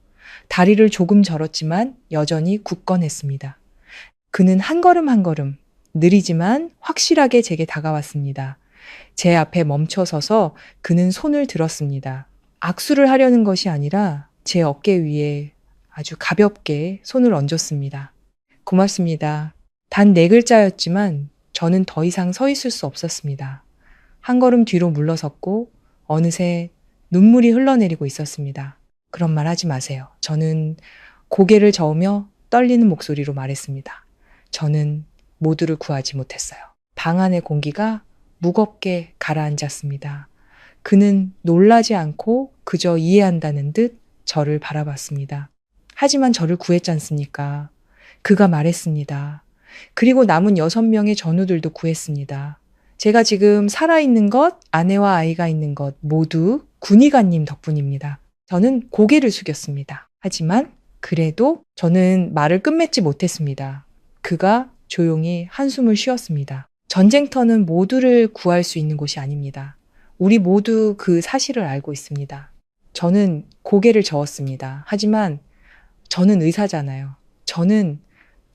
다리를 조금 절었지만 여전히 굳건했습니다. 그는 한 걸음 한 걸음 느리지만 확실하게 제게 다가왔습니다. 제 앞에 멈춰서서 그는 손을 들었습니다. 악수를 하려는 것이 아니라 제 어깨 위에 아주 가볍게 손을 얹었습니다. 고맙습니다. 단 4글자였지만 저는 더 이상 서 있을 수 없었습니다. 한 걸음 뒤로 물러섰고 어느새 눈물이 흘러내리고 있었습니다. 그런 말 하지 마세요. 저는 고개를 저으며 떨리는 목소리로 말했습니다. 저는 모두를 구하지 못했어요. 방 안의 공기가 무겁게 가라앉았습니다. 그는 놀라지 않고 그저 이해한다는 듯 저를 바라봤습니다. 하지만 저를 구했지 않습니까? 그가 말했습니다. 그리고 남은 6명의 전우들도 구했습니다. 제가 지금 살아있는 것, 아내와 아이가 있는 것 모두 군의관님 덕분입니다. 저는 고개를 숙였습니다. 하지만 그래도 저는 말을 끝맺지 못했습니다. 그가 조용히 한숨을 쉬었습니다. 전쟁터는 모두를 구할 수 있는 곳이 아닙니다. 우리 모두 그 사실을 알고 있습니다. 저는 고개를 저었습니다. 하지만 저는 의사잖아요. 저는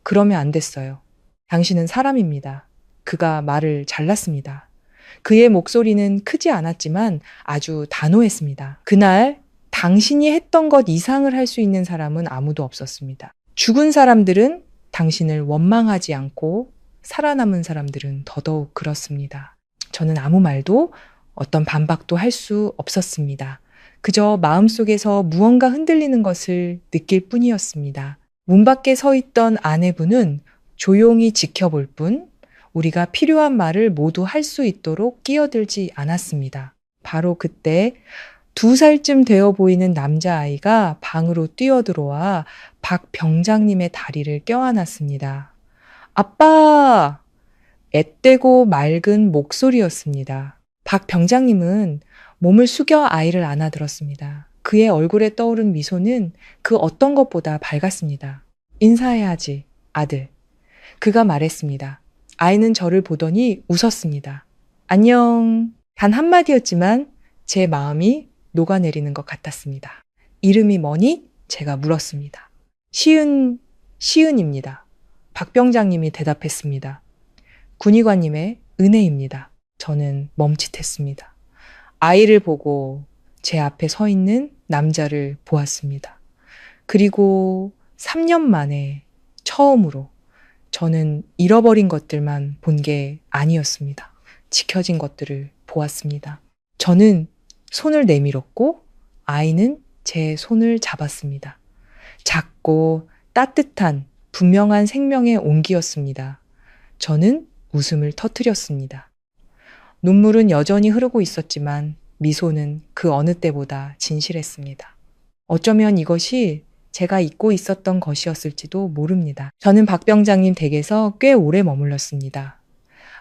그러면 안 됐어요. 당신은 사람입니다. 그가 말을 잘랐습니다. 그의 목소리는 크지 않았지만 아주 단호했습니다. 그날 당신이 했던 것 이상을 할 수 있는 사람은 아무도 없었습니다. 죽은 사람들은 당신을 원망하지 않고 살아남은 사람들은 더더욱 그렇습니다. 저는 아무 말도 어떤 반박도 할 수 없었습니다. 그저 마음속에서 무언가 흔들리는 것을 느낄 뿐이었습니다. 문 밖에 서 있던 아내분은 조용히 지켜볼 뿐 우리가 필요한 말을 모두 할 수 있도록 끼어들지 않았습니다. 바로 그때 2살쯤 되어 보이는 남자아이가 방으로 뛰어들어와 박 병장님의 다리를 껴안았습니다. 아빠! 앳되고 맑은 목소리였습니다. 박 병장님은 몸을 숙여 아이를 안아들었습니다. 그의 얼굴에 떠오른 미소는 그 어떤 것보다 밝았습니다. 인사해야지, 아들. 그가 말했습니다. 아이는 저를 보더니 웃었습니다. 안녕. 단 한마디였지만 제 마음이 녹아내리는 것 같았습니다. 이름이 뭐니? 제가 물었습니다. 시은입니다. 박 병장님이 대답했습니다. 군의관님의 은혜입니다. 저는 멈칫했습니다. 아이를 보고 제 앞에 서 있는 남자를 보았습니다. 그리고 3년 만에 처음으로 저는 잃어버린 것들만 본 게 아니었습니다. 지켜진 것들을 보았습니다. 저는 손을 내밀었고 아이는 제 손을 잡았습니다. 작고 따뜻한 분명한 생명의 온기였습니다. 저는 웃음을 터뜨렸습니다. 눈물은 여전히 흐르고 있었지만 미소는 그 어느 때보다 진실했습니다. 어쩌면 이것이 제가 잊고 있었던 것이었을지도 모릅니다. 저는 박 병장님 댁에서 꽤 오래 머물렀습니다.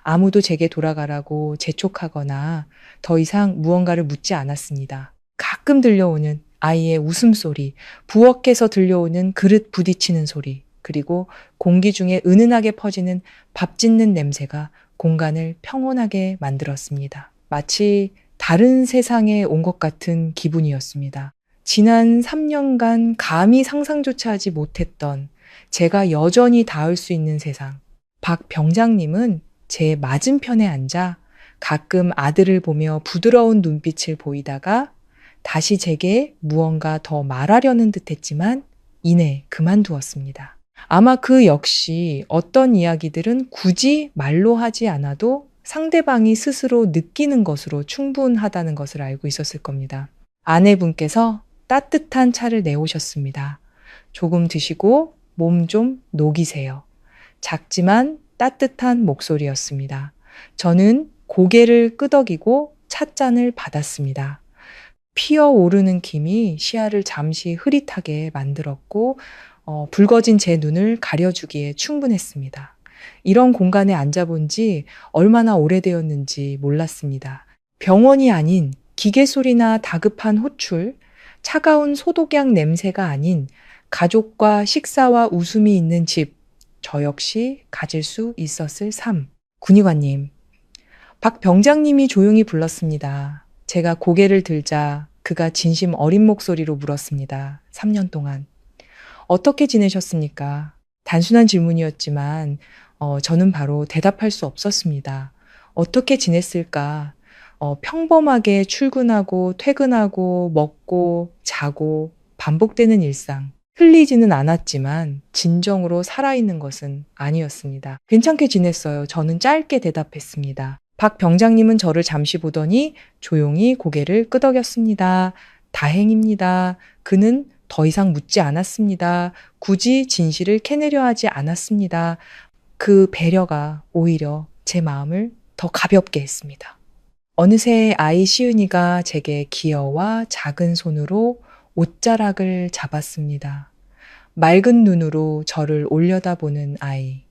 아무도 제게 돌아가라고 재촉하거나 더 이상 무언가를 묻지 않았습니다. 가끔 들려오는 아이의 웃음소리, 부엌에서 들려오는 그릇 부딪히는 소리, 그리고 공기 중에 은은하게 퍼지는 밥 짓는 냄새가 공간을 평온하게 만들었습니다. 마치 다른 세상에 온 것 같은 기분이었습니다. 지난 3년간 감히 상상조차 하지 못했던 제가 여전히 닿을 수 있는 세상. 박 병장님은 제 맞은편에 앉아 가끔 아들을 보며 부드러운 눈빛을 보이다가 다시 제게 무언가 더 말하려는 듯 했지만 이내 그만두었습니다. 아마 그 역시 어떤 이야기들은 굳이 말로 하지 않아도 상대방이 스스로 느끼는 것으로 충분하다는 것을 알고 있었을 겁니다. 아내분께서 따뜻한 차를 내오셨습니다. 조금 드시고 몸 좀 녹이세요. 작지만 따뜻한 목소리였습니다. 저는 고개를 끄덕이고 찻잔을 받았습니다. 피어오르는 김이 시야를 잠시 흐릿하게 만들었고 붉어진 제 눈을 가려주기에 충분했습니다. 이런 공간에 앉아본 지 얼마나 오래되었는지 몰랐습니다. 병원이 아닌 기계 소리나 다급한 호출, 차가운 소독약 냄새가 아닌 가족과 식사와 웃음이 있는 집, 저 역시 가질 수 있었을 삶. 군의관님, 박 병장님이 조용히 불렀습니다. 제가 고개를 들자 그가 진심 어린 목소리로 물었습니다. 3년 동안. 어떻게 지내셨습니까? 단순한 질문이었지만 저는 바로 대답할 수 없었습니다. 어떻게 지냈을까? 평범하게 출근하고 퇴근하고 먹고 자고 반복되는 일상. 흘리지는 않았지만 진정으로 살아있는 것은 아니었습니다. 괜찮게 지냈어요. 저는 짧게 대답했습니다. 박 병장님은 저를 잠시 보더니 조용히 고개를 끄덕였습니다. 다행입니다. 그는 더 이상 묻지 않았습니다. 굳이 진실을 캐내려 하지 않았습니다. 그 배려가 오히려 제 마음을 더 가볍게 했습니다. 어느새 아이 시은이가 제게 귀여와 작은 손으로 옷자락을 잡았습니다. 맑은 눈으로 저를 올려다보는 아이.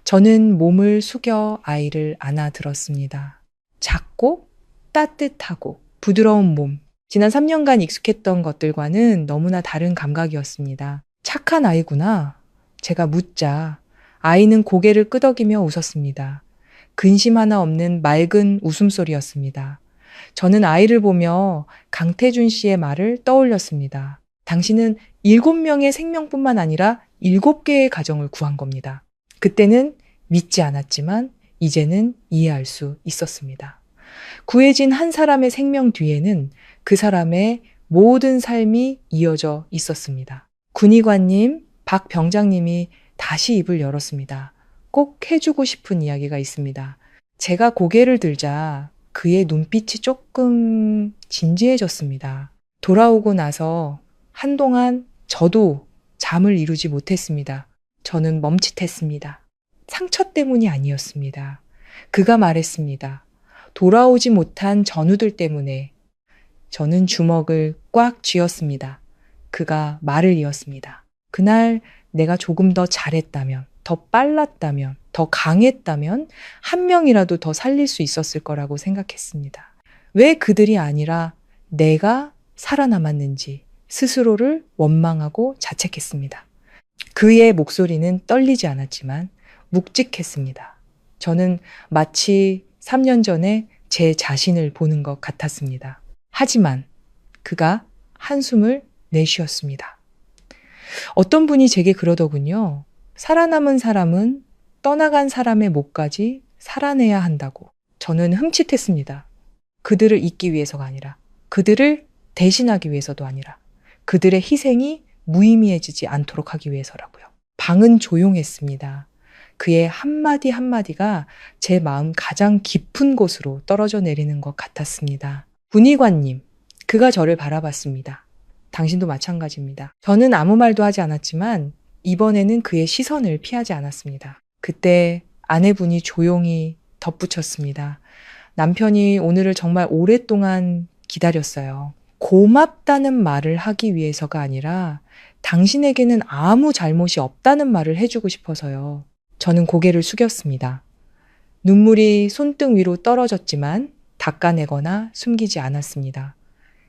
저는 몸을 숙여 아이를 안아들었습니다. 작고 따뜻하고 부드러운 몸. 지난 3년간 익숙했던 것들과는 너무나 다른 감각이었습니다. 착한 아이구나. 제가 묻자 아이는 고개를 끄덕이며 웃었습니다. 근심 하나 없는 맑은 웃음소리였습니다. 저는 아이를 보며 강태준 씨의 말을 떠올렸습니다. 당신은 7명의 생명뿐만 아니라 7개의 가정을 구한 겁니다. 그때는 믿지 않았지만 이제는 이해할 수 있었습니다. 구해진 한 사람의 생명 뒤에는 그 사람의 모든 삶이 이어져 있었습니다. 군의관님, 박 병장님이 다시 입을 열었습니다. 꼭 해주고 싶은 이야기가 있습니다. 제가 고개를 들자 그의 눈빛이 조금 진지해졌습니다. 돌아오고 나서 한동안 저도 잠을 이루지 못했습니다. 저는 멈칫했습니다. 상처 때문이 아니었습니다. 그가 말했습니다. 돌아오지 못한 전우들 때문에. 저는 주먹을 꽉 쥐었습니다. 그가 말을 이었습니다. 그날 내가 조금 더 잘했다면, 더 빨랐다면, 더 강했다면 한 명이라도 더 살릴 수 있었을 거라고 생각했습니다. 왜 그들이 아니라 내가 살아남았는지 스스로를 원망하고 자책했습니다. 그의 목소리는 떨리지 않았지만 묵직했습니다. 저는 마치 3년 전에 제 자신을 보는 것 같았습니다. 하지만 그가 한숨을 내쉬었습니다. 어떤 분이 제게 그러더군요. 살아남은 사람은 떠나간 사람의 몫까지 살아내야 한다고. 저는 흠칫했습니다. 그들을 잊기 위해서가 아니라, 그들을 대신하기 위해서도 아니라, 그들의 희생이 무의미해지지 않도록 하기 위해서라고요. 방은 조용했습니다. 그의 한마디 한마디가 제 마음 가장 깊은 곳으로 떨어져 내리는 것 같았습니다. 군의관님, 그가 저를 바라봤습니다. 당신도 마찬가지입니다. 저는 아무 말도 하지 않았지만 이번에는 그의 시선을 피하지 않았습니다. 그때 아내분이 조용히 덧붙였습니다. 남편이 오늘을 정말 오랫동안 기다렸어요. 고맙다는 말을 하기 위해서가 아니라 당신에게는 아무 잘못이 없다는 말을 해주고 싶어서요. 저는 고개를 숙였습니다. 눈물이 손등 위로 떨어졌지만 닦아내거나 숨기지 않았습니다.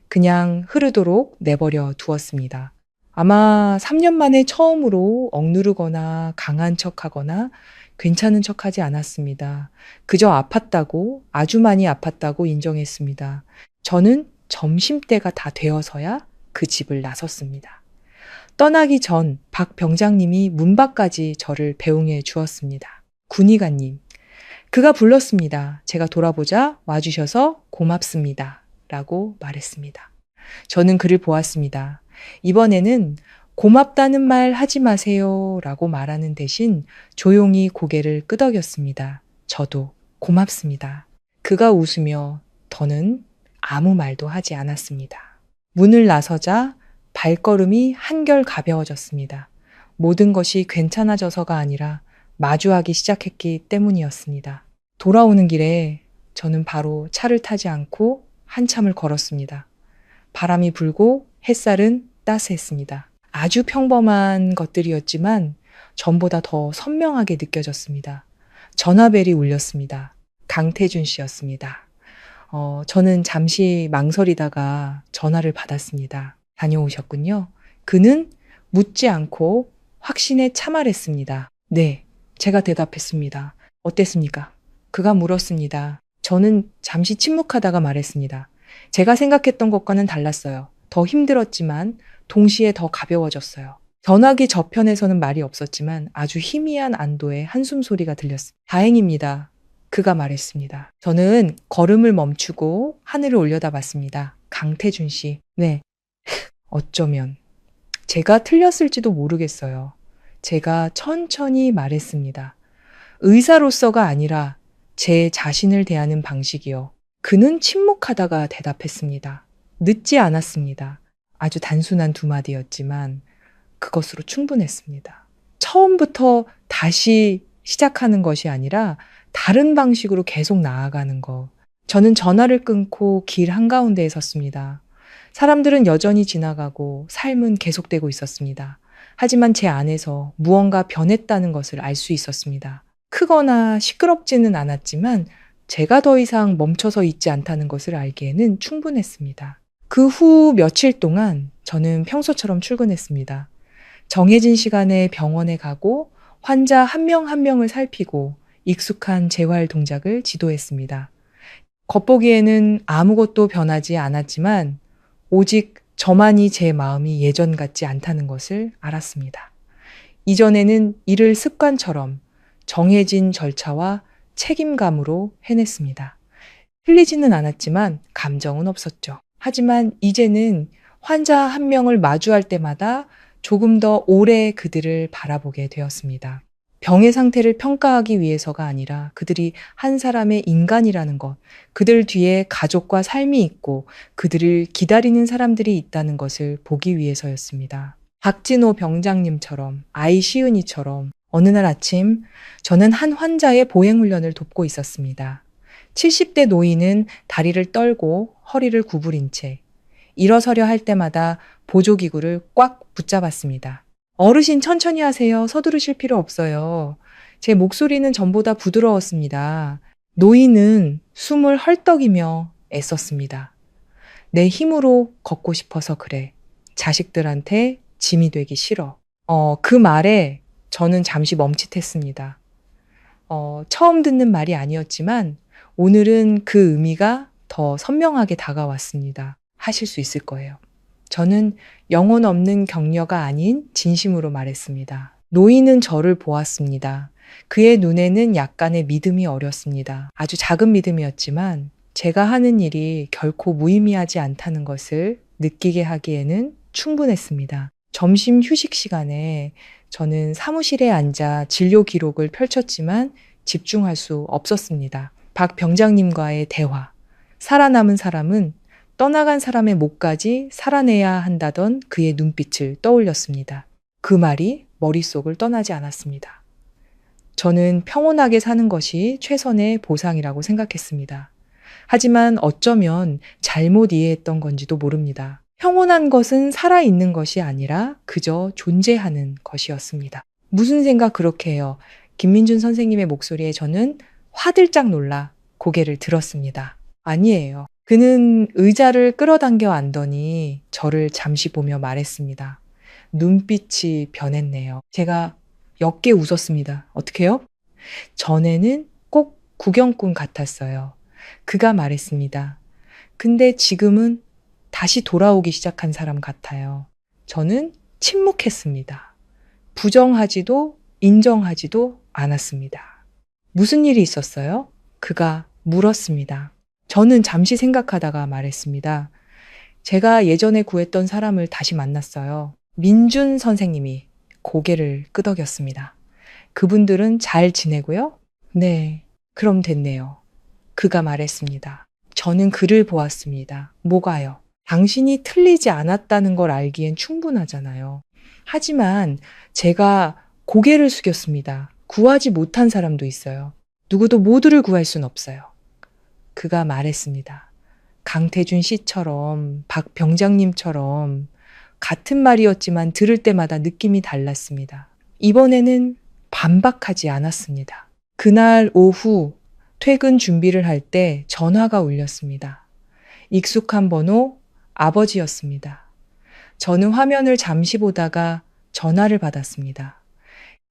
그냥 흐르도록 내버려 두었습니다. 아마 3년 만에 처음으로 억누르거나 강한 척하거나 괜찮은 척하지 않았습니다. 그저 아팠다고, 아주 많이 아팠다고 인정했습니다. 저는 점심때가 다 되어서야 그 집을 나섰습니다. 떠나기 전 박 병장님이 문 밖까지 저를 배웅해 주었습니다. 군의관님, 그가 불렀습니다. 제가 돌아보자 와주셔서 고맙습니다. 라고 말했습니다. 저는 그를 보았습니다. 이번에는 고맙다는 말 하지 마세요 라고 말하는 대신 조용히 고개를 끄덕였습니다. 저도 고맙습니다. 그가 웃으며 더는 아무 말도 하지 않았습니다. 문을 나서자 발걸음이 한결 가벼워졌습니다. 모든 것이 괜찮아져서가 아니라 마주하기 시작했기 때문이었습니다. 돌아오는 길에 저는 바로 차를 타지 않고 한참을 걸었습니다. 바람이 불고 햇살은 따스했습니다. 아주 평범한 것들이었지만 전보다 더 선명하게 느껴졌습니다. 전화벨이 울렸습니다. 강태준 씨였습니다. 저는 잠시 망설이다가 전화를 받았습니다. 다녀오셨군요. 그는 묻지 않고 확신에 차말했습니다. 네, 제가 대답했습니다. 어땠습니까? 그가 물었습니다. 저는 잠시 침묵하다가 말했습니다. 제가 생각했던 것과는 달랐어요. 더 힘들었지만 동시에 더 가벼워졌어요. 전화기 저편에서는 말이 없었지만 아주 희미한 안도의 한숨 소리가 들렸습니다. 다행입니다. 그가 말했습니다. 저는 걸음을 멈추고 하늘을 올려다봤습니다. 강태준 씨. 네. 어쩌면 제가 틀렸을지도 모르겠어요. 제가 천천히 말했습니다. 의사로서가 아니라 제 자신을 대하는 방식이요. 그는 침묵하다가 대답했습니다. 늦지 않았습니다. 아주 단순한 두 마디였지만 그것으로 충분했습니다. 처음부터 다시 시작하는 것이 아니라 다른 방식으로 계속 나아가는 것. 저는 전화를 끊고 길 한가운데에 섰습니다. 사람들은 여전히 지나가고 삶은 계속되고 있었습니다. 하지만 제 안에서 무언가 변했다는 것을 알 수 있었습니다. 크거나 시끄럽지는 않았지만 제가 더 이상 멈춰서 있지 않다는 것을 알기에는 충분했습니다. 그 후 며칠 동안 저는 평소처럼 출근했습니다. 정해진 시간에 병원에 가고 환자 한 명 한 명을 살피고 익숙한 재활 동작을 지도했습니다. 겉보기에는 아무것도 변하지 않았지만 오직 저만이 제 마음이 예전 같지 않다는 것을 알았습니다. 이전에는 일을 습관처럼 정해진 절차와 책임감으로 해냈습니다. 틀리지는 않았지만 감정은 없었죠. 하지만 이제는 환자 한 명을 마주할 때마다 조금 더 오래 그들을 바라보게 되었습니다. 병의 상태를 평가하기 위해서가 아니라 그들이 한 사람의 인간이라는 것, 그들 뒤에 가족과 삶이 있고 그들을 기다리는 사람들이 있다는 것을 보기 위해서였습니다. 박진호 병장님처럼, 아이 시은이처럼 어느 날 아침 저는 한 환자의 보행훈련을 돕고 있었습니다. 70대 노인은 다리를 떨고 허리를 구부린 채 일어서려 할 때마다 보조기구를 꽉 붙잡았습니다. 어르신 천천히 하세요. 서두르실 필요 없어요. 제 목소리는 전보다 부드러웠습니다. 노인은 숨을 헐떡이며 애썼습니다. 내 힘으로 걷고 싶어서 그래. 자식들한테 짐이 되기 싫어. 그 말에 저는 잠시 멈칫했습니다. 처음 듣는 말이 아니었지만 오늘은 그 의미가 더 선명하게 다가왔습니다. 하실 수 있을 거예요. 저는 영혼 없는 격려가 아닌 진심으로 말했습니다. 노인은 저를 보았습니다. 그의 눈에는 약간의 믿음이 어렸습니다. 아주 작은 믿음이었지만 제가 하는 일이 결코 무의미하지 않다는 것을 느끼게 하기에는 충분했습니다. 점심 휴식 시간에 저는 사무실에 앉아 진료 기록을 펼쳤지만 집중할 수 없었습니다. 박 병장님과의 대화. 살아남은 사람은 떠나간 사람의 목까지 살아내야 한다던 그의 눈빛을 떠올렸습니다. 그 말이 머릿속을 떠나지 않았습니다. 저는 평온하게 사는 것이 최선의 보상이라고 생각했습니다. 하지만 어쩌면 잘못 이해했던 건지도 모릅니다. 평온한 것은 살아있는 것이 아니라 그저 존재하는 것이었습니다. 무슨 생각 그렇게 해요? 김민준 선생님의 목소리에 저는 화들짝 놀라 고개를 들었습니다. 아니에요. 그는 의자를 끌어당겨 앉더니 저를 잠시 보며 말했습니다. 눈빛이 변했네요. 제가 옅게 웃었습니다. 어떻게요? 전에는 꼭 구경꾼 같았어요. 그가 말했습니다. 근데 지금은 다시 돌아오기 시작한 사람 같아요. 저는 침묵했습니다. 부정하지도 인정하지도 않았습니다. 무슨 일이 있었어요? 그가 물었습니다. 저는 잠시 생각하다가 말했습니다. 제가 예전에 구했던 사람을 다시 만났어요. 민준 선생님이 고개를 끄덕였습니다. 그분들은 잘 지내고요? 네, 그럼 됐네요. 그가 말했습니다. 저는 그를 보았습니다. 뭐가요? 당신이 틀리지 않았다는 걸 알기엔 충분하잖아요. 하지만 제가 고개를 숙였습니다. 구하지 못한 사람도 있어요. 누구도 모두를 구할 순 없어요. 그가 말했습니다. 강태준 씨처럼, 박 병장님처럼 같은 말이었지만 들을 때마다 느낌이 달랐습니다. 이번에는 반박하지 않았습니다. 그날 오후 퇴근 준비를 할 때 전화가 울렸습니다. 익숙한 번호 아버지였습니다. 저는 화면을 잠시 보다가 전화를 받았습니다.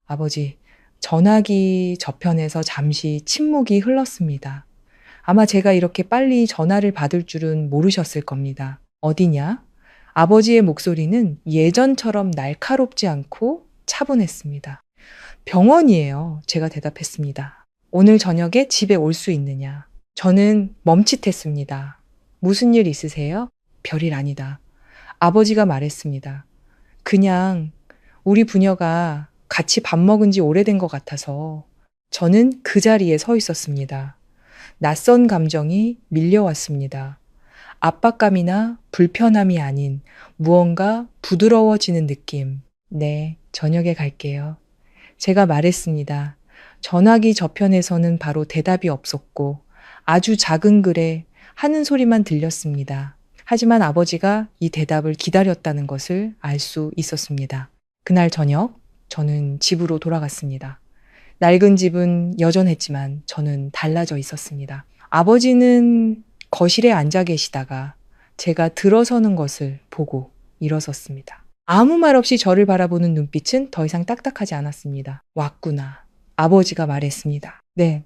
아버지, 전화기 저편에서 잠시 침묵이 흘렀습니다. 아마 제가 이렇게 빨리 전화를 받을 줄은 모르셨을 겁니다. 어디냐? 아버지의 목소리는 예전처럼 날카롭지 않고 차분했습니다. 병원이에요. 제가 대답했습니다. 오늘 저녁에 집에 올 수 있느냐? 저는 멈칫했습니다. 무슨 일 있으세요? 별일 아니다. 아버지가 말했습니다. 그냥 우리 부녀가 같이 밥 먹은 지 오래된 것 같아서. 저는 그 자리에 서 있었습니다. 낯선 감정이 밀려왔습니다. 압박감이나 불편함이 아닌 무언가 부드러워지는 느낌. 네, 저녁에 갈게요. 제가 말했습니다. 전화기 저편에서는 바로 대답이 없었고 아주 작은 글에 하는 소리만 들렸습니다. 하지만 아버지가 이 대답을 기다렸다는 것을 알 수 있었습니다. 그날 저녁 저는 집으로 돌아갔습니다. 낡은 집은 여전했지만 저는 달라져 있었습니다. 아버지는 거실에 앉아 계시다가 제가 들어서는 것을 보고 일어섰습니다. 아무 말 없이 저를 바라보는 눈빛은 더 이상 딱딱하지 않았습니다. 왔구나. 아버지가 말했습니다. 네.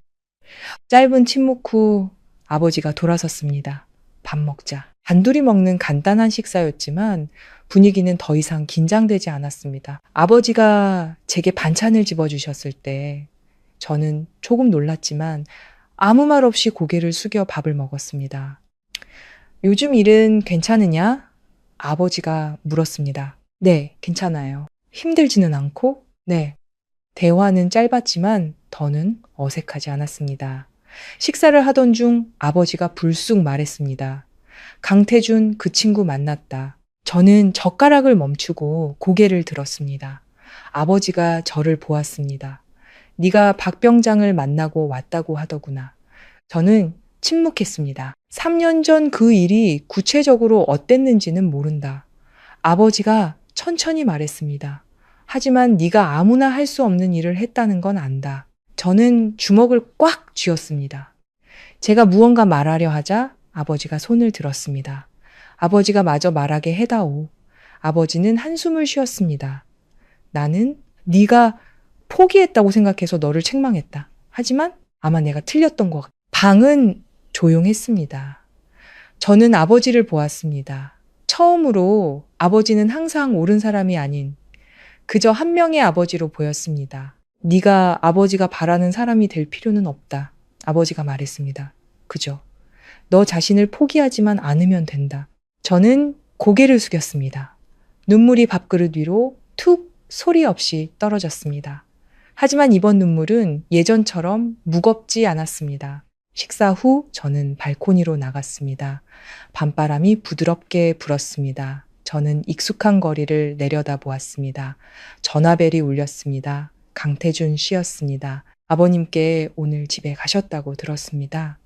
짧은 침묵 후 아버지가 돌아섰습니다. 밥 먹자. 단둘이 먹는 간단한 식사였지만 분위기는 더 이상 긴장되지 않았습니다. 아버지가 제게 반찬을 집어주셨을 때 저는 조금 놀랐지만 아무 말 없이 고개를 숙여 밥을 먹었습니다. 요즘 일은 괜찮으냐? 아버지가 물었습니다. 네, 괜찮아요. 힘들지는 않고? 네. 대화는 짧았지만 더는 어색하지 않았습니다. 식사를 하던 중 아버지가 불쑥 말했습니다. 강태준 그 친구 만났다. 저는 젓가락을 멈추고 고개를 들었습니다. 아버지가 저를 보았습니다. 네가 박 병장을 만나고 왔다고 하더구나. 저는 침묵했습니다. 3년 전 그 일이 구체적으로 어땠는지는 모른다. 아버지가 천천히 말했습니다. 하지만 네가 아무나 할 수 없는 일을 했다는 건 안다. 저는 주먹을 꽉 쥐었습니다. 제가 무언가 말하려 하자 아버지가 손을 들었습니다. 아버지가 마저 말하게 해다오. 아버지는 한숨을 쉬었습니다. 나는 네가 포기했다고 생각해서 너를 책망했다. 하지만 아마 내가 틀렸던 것 같다. 방은 조용했습니다. 저는 아버지를 보았습니다. 처음으로 아버지는 항상 옳은 사람이 아닌 그저 한 명의 아버지로 보였습니다. 네가 아버지가 바라는 사람이 될 필요는 없다. 아버지가 말했습니다. 그저 너 자신을 포기하지만 않으면 된다. 저는 고개를 숙였습니다. 눈물이 밥그릇 위로 툭 소리 없이 떨어졌습니다. 하지만 이번 눈물은 예전처럼 무겁지 않았습니다. 식사 후 저는 발코니로 나갔습니다. 밤바람이 부드럽게 불었습니다. 저는 익숙한 거리를 내려다보았습니다. 전화벨이 울렸습니다. 강태준 씨였습니다. 아버님께 오늘 집에 가셨다고 들었습니다.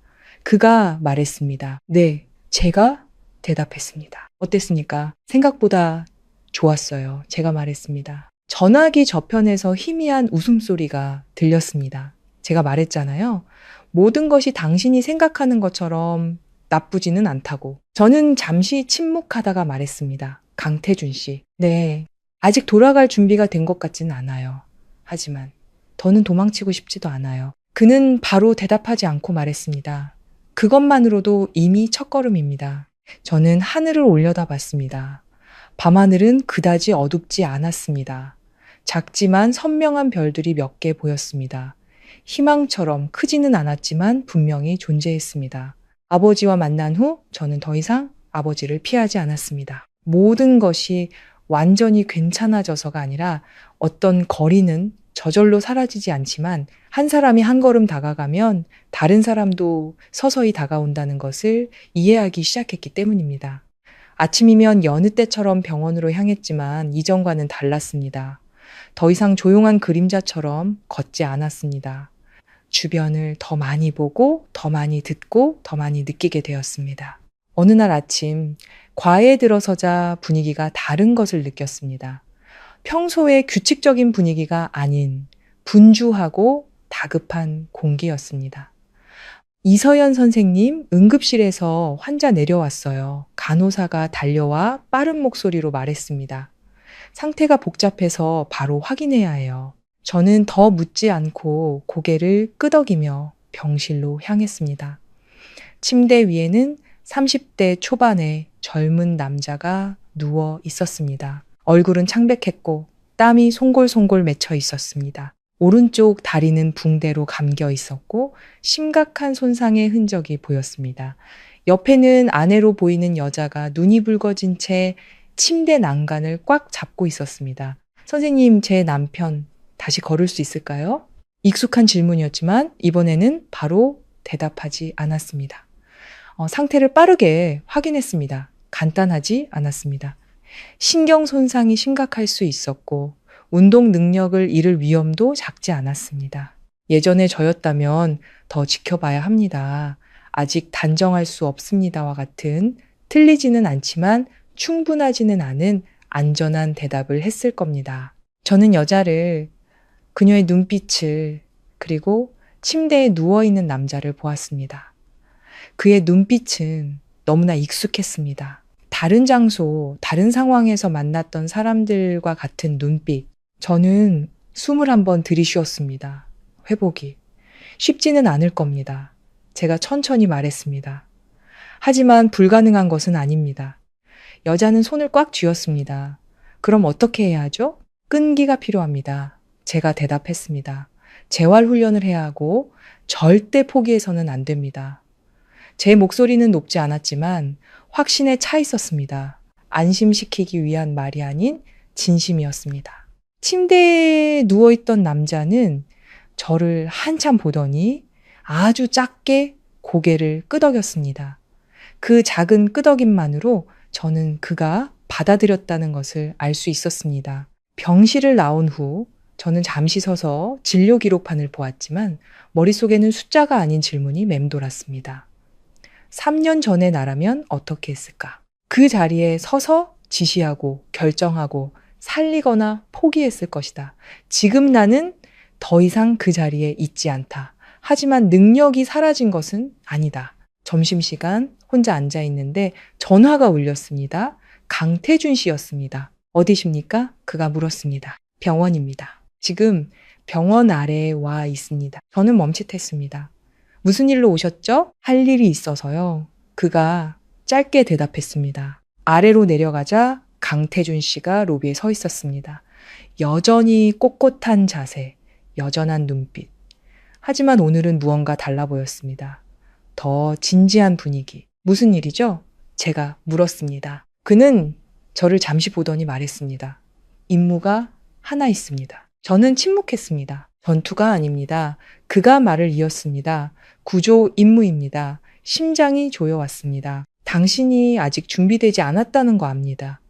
그가 말했습니다. 네, 제가 대답했습니다. 어땠습니까? 생각보다 좋았어요. 제가 말했습니다. 전화기 저편에서 희미한 웃음소리가 들렸습니다. 제가 말했잖아요. 모든 것이 당신이 생각하는 것처럼 나쁘지는 않다고. 저는 잠시 침묵하다가 말했습니다. 강태준 씨. 네, 아직 돌아갈 준비가 된 것 같지는 않아요. 하지만 더는 도망치고 싶지도 않아요. 그는 바로 대답하지 않고 말했습니다. 그것만으로도 이미 첫걸음입니다. 저는 하늘을 올려다봤습니다. 밤하늘은 그다지 어둡지 않았습니다. 작지만 선명한 별들이 몇 개 보였습니다. 희망처럼 크지는 않았지만 분명히 존재했습니다. 아버지와 만난 후 저는 더 이상 아버지를 피하지 않았습니다. 모든 것이 완전히 괜찮아져서가 아니라 어떤 거리는 저절로 사라지지 않지만 한 사람이 한 걸음 다가가면 다른 사람도 서서히 다가온다는 것을 이해하기 시작했기 때문입니다. 아침이면 여느 때처럼 병원으로 향했지만 이전과는 달랐습니다. 더 이상 조용한 그림자처럼 걷지 않았습니다. 주변을 더 많이 보고 더 많이 듣고 더 많이 느끼게 되었습니다. 어느 날 아침 과에 들어서자 분위기가 다른 것을 느꼈습니다. 평소의 규칙적인 분위기가 아닌 분주하고 다급한 공기였습니다. 이서연 선생님 응급실에서 환자 내려왔어요. 간호사가 달려와 빠른 목소리로 말했습니다. 상태가 복잡해서 바로 확인해야 해요. 저는 더 묻지 않고 고개를 끄덕이며 병실로 향했습니다. 침대 위에는 30대 초반의 젊은 남자가 누워 있었습니다. 얼굴은 창백했고 땀이 송골송골 맺혀 있었습니다. 오른쪽 다리는 붕대로 감겨 있었고 심각한 손상의 흔적이 보였습니다. 옆에는 아내로 보이는 여자가 눈이 붉어진 채 침대 난간을 꽉 잡고 있었습니다. 선생님, 제 남편 다시 걸을 수 있을까요? 익숙한 질문이었지만 이번에는 바로 대답하지 않았습니다. 상태를 빠르게 확인했습니다. 간단하지 않았습니다. 신경 손상이 심각할 수 있었고 운동 능력을 잃을 위험도 작지 않았습니다. 예전에 저였다면 더 지켜봐야 합니다. 아직 단정할 수 없습니다와 같은 틀리지는 않지만 충분하지는 않은 안전한 대답을 했을 겁니다. 저는 여자를, 그녀의 눈빛을, 그리고 침대에 누워있는 남자를 보았습니다. 그의 눈빛은 너무나 익숙했습니다. 다른 장소, 다른 상황에서 만났던 사람들과 같은 눈빛. 저는 숨을 한번 들이쉬었습니다. 회복이 쉽지는 않을 겁니다. 제가 천천히 말했습니다. 하지만 불가능한 것은 아닙니다. 여자는 손을 꽉 쥐었습니다. 그럼 어떻게 해야 하죠? 끈기가 필요합니다. 제가 대답했습니다. 재활 훈련을 해야 하고 절대 포기해서는 안 됩니다. 제 목소리는 높지 않았지만 확신에 차 있었습니다. 안심시키기 위한 말이 아닌 진심이었습니다. 침대에 누워있던 남자는 저를 한참 보더니 아주 작게 고개를 끄덕였습니다. 그 작은 끄덕임만으로 저는 그가 받아들였다는 것을 알 수 있었습니다. 병실을 나온 후 저는 잠시 서서 진료 기록판을 보았지만 머릿속에는 숫자가 아닌 질문이 맴돌았습니다. 3년 전의 나라면 어떻게 했을까? 그 자리에 서서 지시하고 결정하고 살리거나 포기했을 것이다. 지금 나는 더 이상 그 자리에 있지 않다. 하지만 능력이 사라진 것은 아니다. 점심시간 혼자 앉아 있는데 전화가 울렸습니다. 강태준 씨였습니다. 어디십니까? 그가 물었습니다. 병원입니다. 지금 병원 아래에 와 있습니다. 저는 멈칫했습니다. 무슨 일로 오셨죠? 할 일이 있어서요. 그가 짧게 대답했습니다. 아래로 내려가자 강태준 씨가 로비에 서 있었습니다. 여전히 꼿꼿한 자세, 여전한 눈빛. 하지만 오늘은 무언가 달라 보였습니다. 더 진지한 분위기. 무슨 일이죠? 제가 물었습니다. 그는 저를 잠시 보더니 말했습니다. 임무가 하나 있습니다. 저는 침묵했습니다. 전투가 아닙니다. 그가 말을 이었습니다. 구조 임무입니다. 심장이 조여왔습니다. 당신이 아직 준비되지 않았다는 거 압니다.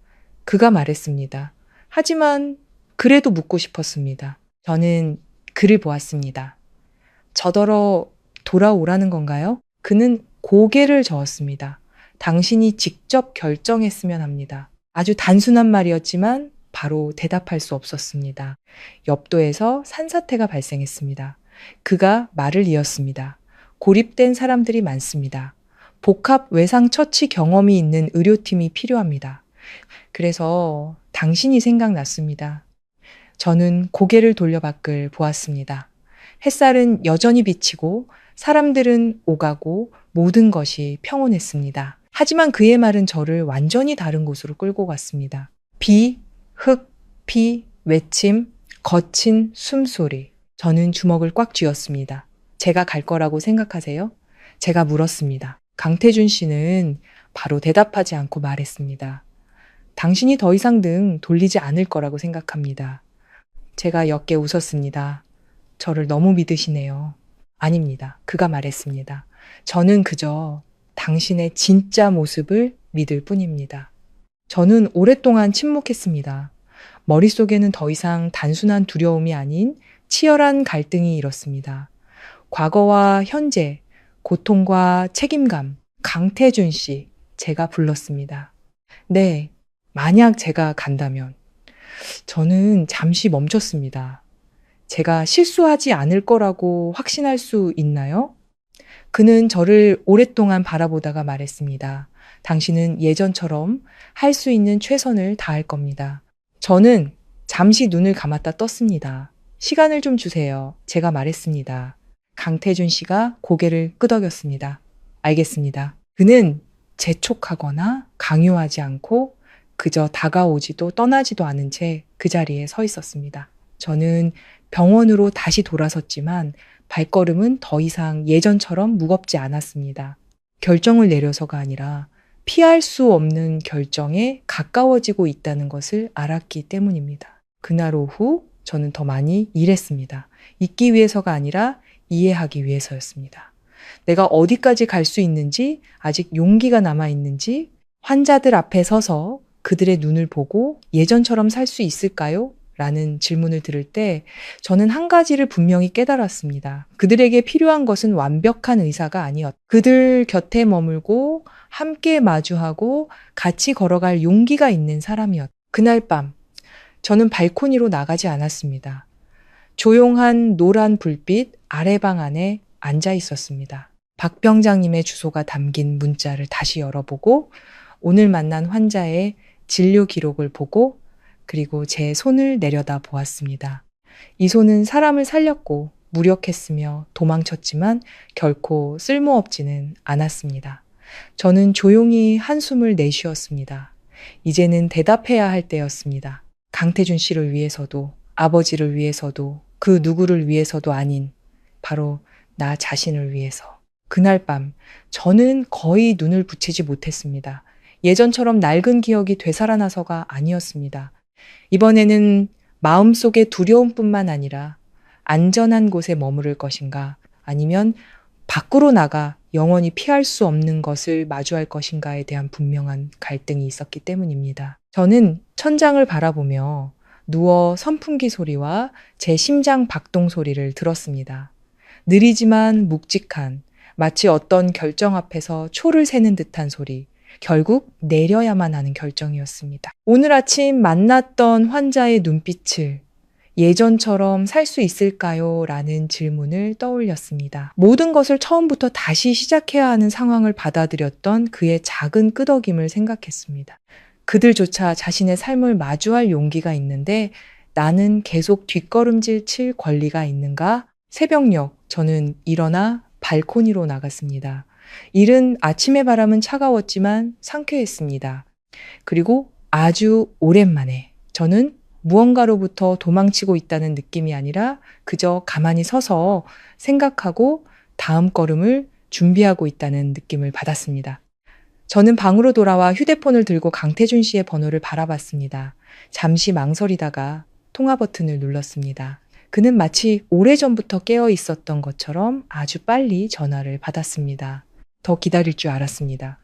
그가 말했습니다. 하지만 그래도 묻고 싶었습니다. 저는 그를 보았습니다. 저더러 돌아오라는 건가요? 그는 고개를 저었습니다. 당신이 직접 결정했으면 합니다. 아주 단순한 말이었지만 바로 대답할 수 없었습니다. 옆도에서 산사태가 발생했습니다. 그가 말을 이었습니다. 고립된 사람들이 많습니다. 복합 외상 처치 경험이 있는 의료팀이 필요합니다. 그래서 당신이 생각났습니다. 저는 고개를 돌려 밖을 보았습니다. 햇살은 여전히 비치고 사람들은 오가고 모든 것이 평온했습니다. 하지만 그의 말은 저를 완전히 다른 곳으로 끌고 갔습니다. 비, 흙, 피, 외침, 거친 숨소리. 저는 주먹을 꽉 쥐었습니다. 제가 갈 거라고 생각하세요? 제가 물었습니다. 강태준 씨는 바로 대답하지 않고 말했습니다. 당신이 더 이상 등 돌리지 않을 거라고 생각합니다. 제가 옅게 웃었습니다. 저를 너무 믿으시네요. 아닙니다. 그가 말했습니다. 저는 그저 당신의 진짜 모습을 믿을 뿐입니다. 저는 오랫동안 침묵했습니다. 머릿속에는 더 이상 단순한 두려움이 아닌 치열한 갈등이 일었습니다. 과거와 현재, 고통과 책임감, 강태준 씨, 제가 불렀습니다. 네, 만약 제가 간다면. 저는 잠시 멈췄습니다. 제가 실수하지 않을 거라고 확신할 수 있나요? 그는 저를 오랫동안 바라보다가 말했습니다. 당신은 예전처럼 할 수 있는 최선을 다할 겁니다. 저는 잠시 눈을 감았다 떴습니다. 시간을 좀 주세요. 제가 말했습니다. 강태준 씨가 고개를 끄덕였습니다. 알겠습니다. 그는 재촉하거나 강요하지 않고 그저 다가오지도 떠나지도 않은 채 그 자리에 서 있었습니다. 저는 병원으로 다시 돌아섰지만 발걸음은 더 이상 예전처럼 무겁지 않았습니다. 결정을 내려서가 아니라 피할 수 없는 결정에 가까워지고 있다는 것을 알았기 때문입니다. 그날 오후 저는 더 많이 일했습니다. 잊기 위해서가 아니라 이해하기 위해서였습니다. 내가 어디까지 갈 수 있는지, 아직 용기가 남아 있는지, 환자들 앞에 서서 그들의 눈을 보고 예전처럼 살 수 있을까요? 라는 질문을 들을 때 저는 한 가지를 분명히 깨달았습니다. 그들에게 필요한 것은 완벽한 의사가 아니었다. 그들 곁에 머물고 함께 마주하고 같이 걸어갈 용기가 있는 사람이었다. 그날 밤 저는 발코니로 나가지 않았습니다. 조용한 노란 불빛 아래방 안에 앉아 있었습니다. 박 병장님의 주소가 담긴 문자를 다시 열어보고 오늘 만난 환자의 진료 기록을 보고 그리고 제 손을 내려다 보았습니다. 이 손은 사람을 살렸고 무력했으며 도망쳤지만 결코 쓸모없지는 않았습니다. 저는 조용히 한숨을 내쉬었습니다. 이제는 대답해야 할 때였습니다. 강태준 씨를 위해서도 아버지를 위해서도 그 누구를 위해서도 아닌 바로 나 자신을 위해서. 그날 밤 저는 거의 눈을 붙이지 못했습니다. 예전처럼 낡은 기억이 되살아나서가 아니었습니다. 이번에는 마음속의 두려움뿐만 아니라 안전한 곳에 머무를 것인가 아니면 밖으로 나가 영원히 피할 수 없는 것을 마주할 것인가에 대한 분명한 갈등이 있었기 때문입니다. 저는 천장을 바라보며 누워 선풍기 소리와 제 심장 박동 소리를 들었습니다. 느리지만 묵직한 마치 어떤 결정 앞에서 초를 세는 듯한 소리. 결국 내려야만 하는 결정이었습니다. 오늘 아침 만났던 환자의 눈빛을 예전처럼 살 수 있을까요? 라는 질문을 떠올렸습니다. 모든 것을 처음부터 다시 시작해야 하는 상황을 받아들였던 그의 작은 끄덕임을 생각했습니다. 그들조차 자신의 삶을 마주할 용기가 있는데 나는 계속 뒷걸음질 칠 권리가 있는가? 새벽녘 저는 일어나 발코니로 나갔습니다. 이른 아침의 바람은 차가웠지만 상쾌했습니다. 그리고 아주 오랜만에 저는 무언가로부터 도망치고 있다는 느낌이 아니라 그저 가만히 서서 생각하고 다음 걸음을 준비하고 있다는 느낌을 받았습니다. 저는 방으로 돌아와 휴대폰을 들고 강태준 씨의 번호를 바라봤습니다. 잠시 망설이다가 통화 버튼을 눌렀습니다. 그는 마치 오래전부터 깨어 있었던 것처럼 아주 빨리 전화를 받았습니다. 더 기다릴 줄 알았습니다.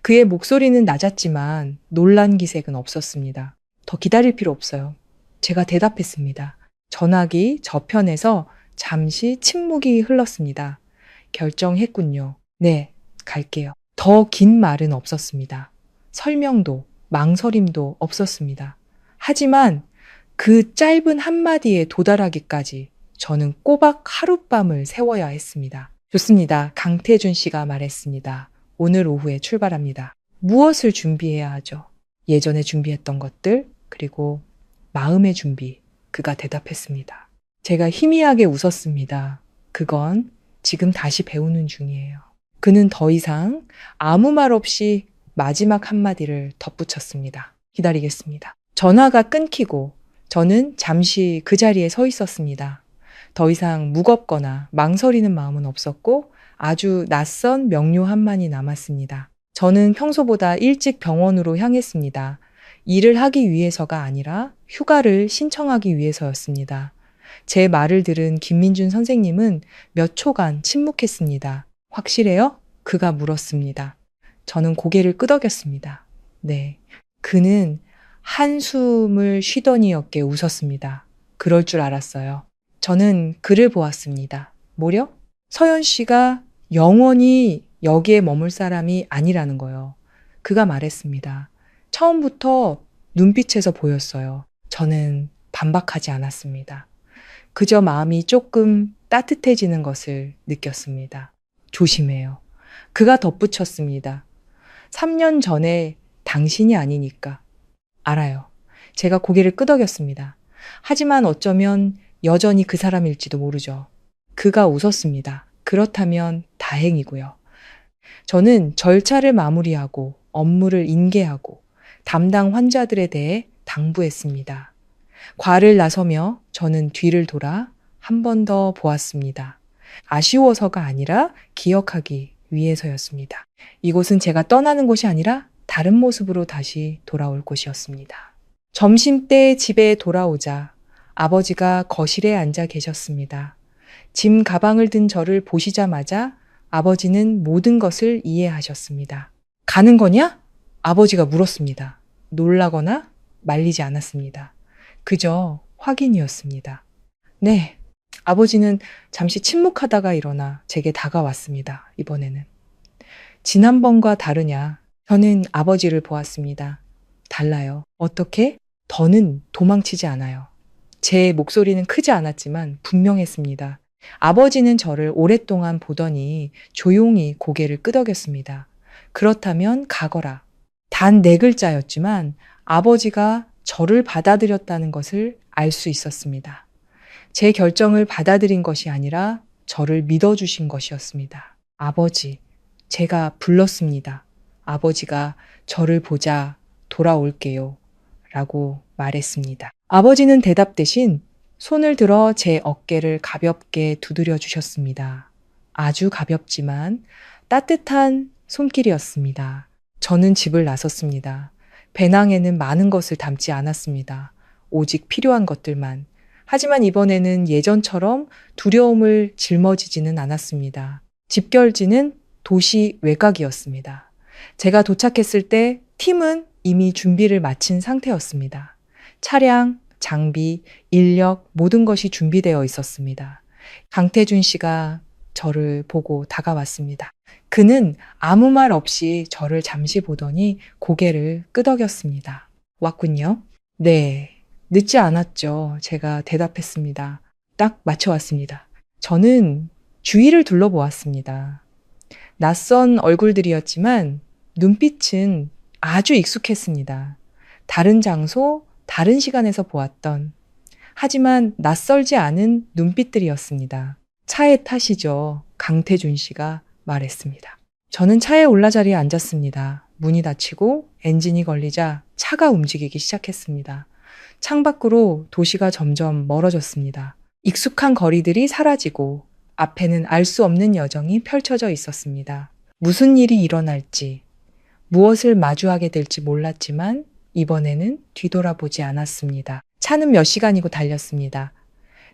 그의 목소리는 낮았지만 놀란 기색은 없었습니다. 더 기다릴 필요 없어요. 제가 대답했습니다. 전화기 저편에서 잠시 침묵이 흘렀습니다. 결정했군요. 네, 갈게요. 더 긴 말은 없었습니다. 설명도, 망설임도 없었습니다. 하지만 그 짧은 한마디에 도달하기까지 저는 꼬박 하룻밤을 세워야 했습니다. 좋습니다. 강태준 씨가 말했습니다. 오늘 오후에 출발합니다. 무엇을 준비해야 하죠? 예전에 준비했던 것들, 그리고 마음의 준비. 그가 대답했습니다. 제가 희미하게 웃었습니다. 그건 지금 다시 배우는 중이에요. 그는 더 이상 아무 말 없이 마지막 한마디를 덧붙였습니다. 기다리겠습니다. 전화가 끊기고 저는 잠시 그 자리에 서 있었습니다. 더 이상 무겁거나 망설이는 마음은 없었고 아주 낯선 명료함만이 남았습니다. 저는 평소보다 일찍 병원으로 향했습니다. 일을 하기 위해서가 아니라 휴가를 신청하기 위해서였습니다. 제 말을 들은 김민준 선생님은 몇 초간 침묵했습니다. 확실해요? 그가 물었습니다. 저는 고개를 끄덕였습니다. 네. 그는 한숨을 쉬더니였게 웃었습니다. 그럴 줄 알았어요. 저는 그를 보았습니다. 뭐려? 서연 씨가 영원히 여기에 머물 사람이 아니라는 거요. 그가 말했습니다. 처음부터 눈빛에서 보였어요. 저는 반박하지 않았습니다. 그저 마음이 조금 따뜻해지는 것을 느꼈습니다. 조심해요. 그가 덧붙였습니다. 3년 전에 당신이 아니니까. 알아요. 제가 고개를 끄덕였습니다. 하지만 어쩌면 여전히 그 사람일지도 모르죠. 그가 웃었습니다. 그렇다면 다행이고요. 저는 절차를 마무리하고 업무를 인계하고 담당 환자들에 대해 당부했습니다. 과를 나서며 저는 뒤를 돌아 한 번 더 보았습니다. 아쉬워서가 아니라 기억하기 위해서였습니다. 이곳은 제가 떠나는 곳이 아니라 다른 모습으로 다시 돌아올 곳이었습니다. 점심때 집에 돌아오자 아버지가 거실에 앉아 계셨습니다. 짐 가방을 든 저를 보시자마자 아버지는 모든 것을 이해하셨습니다. 가는 거냐? 아버지가 물었습니다. 놀라거나 말리지 않았습니다. 그저 확인이었습니다. 네. 아버지는 잠시 침묵하다가 일어나 제게 다가왔습니다. 이번에는. 지난번과 다르냐? 저는 아버지를 보았습니다. 달라요. 어떻게? 더는 도망치지 않아요. 제 목소리는 크지 않았지만 분명했습니다. 아버지는 저를 오랫동안 보더니 조용히 고개를 끄덕였습니다. 그렇다면 가거라. 단 4글자였지만 아버지가 저를 받아들였다는 것을 알 수 있었습니다. 제 결정을 받아들인 것이 아니라 저를 믿어주신 것이었습니다. 아버지, 제가 불렀습니다. 아버지가 저를 보자 돌아올게요. 라고 말했습니다. 아버지는 대답 대신 손을 들어 제 어깨를 가볍게 두드려 주셨습니다. 아주 가볍지만 따뜻한 손길이었습니다. 저는 집을 나섰습니다. 배낭에는 많은 것을 담지 않았습니다. 오직 필요한 것들만. 하지만 이번에는 예전처럼 두려움을 짊어지지는 않았습니다. 집결지는 도시 외곽이었습니다. 제가 도착했을 때 팀은 이미 준비를 마친 상태였습니다. 차량, 장비, 인력 모든 것이 준비되어 있었습니다. 강태준 씨가 저를 보고 다가왔습니다. 그는 아무 말 없이 저를 잠시 보더니 고개를 끄덕였습니다. 왔군요. 네, 늦지 않았죠. 제가 대답했습니다. 딱 맞춰왔습니다. 저는 주위를 둘러보았습니다. 낯선 얼굴들이었지만 눈빛은 아주 익숙했습니다. 다른 장소, 다른 시간에서 보았던, 하지만 낯설지 않은 눈빛들이었습니다. 차에 타시죠. 강태준 씨가 말했습니다. 저는 차에 올라 자리에 앉았습니다. 문이 닫히고 엔진이 걸리자 차가 움직이기 시작했습니다. 창밖으로 도시가 점점 멀어졌습니다. 익숙한 거리들이 사라지고 앞에는 알 수 없는 여정이 펼쳐져 있었습니다. 무슨 일이 일어날지, 무엇을 마주하게 될지 몰랐지만 이번에는 뒤돌아보지 않았습니다. 차는 몇 시간이고 달렸습니다.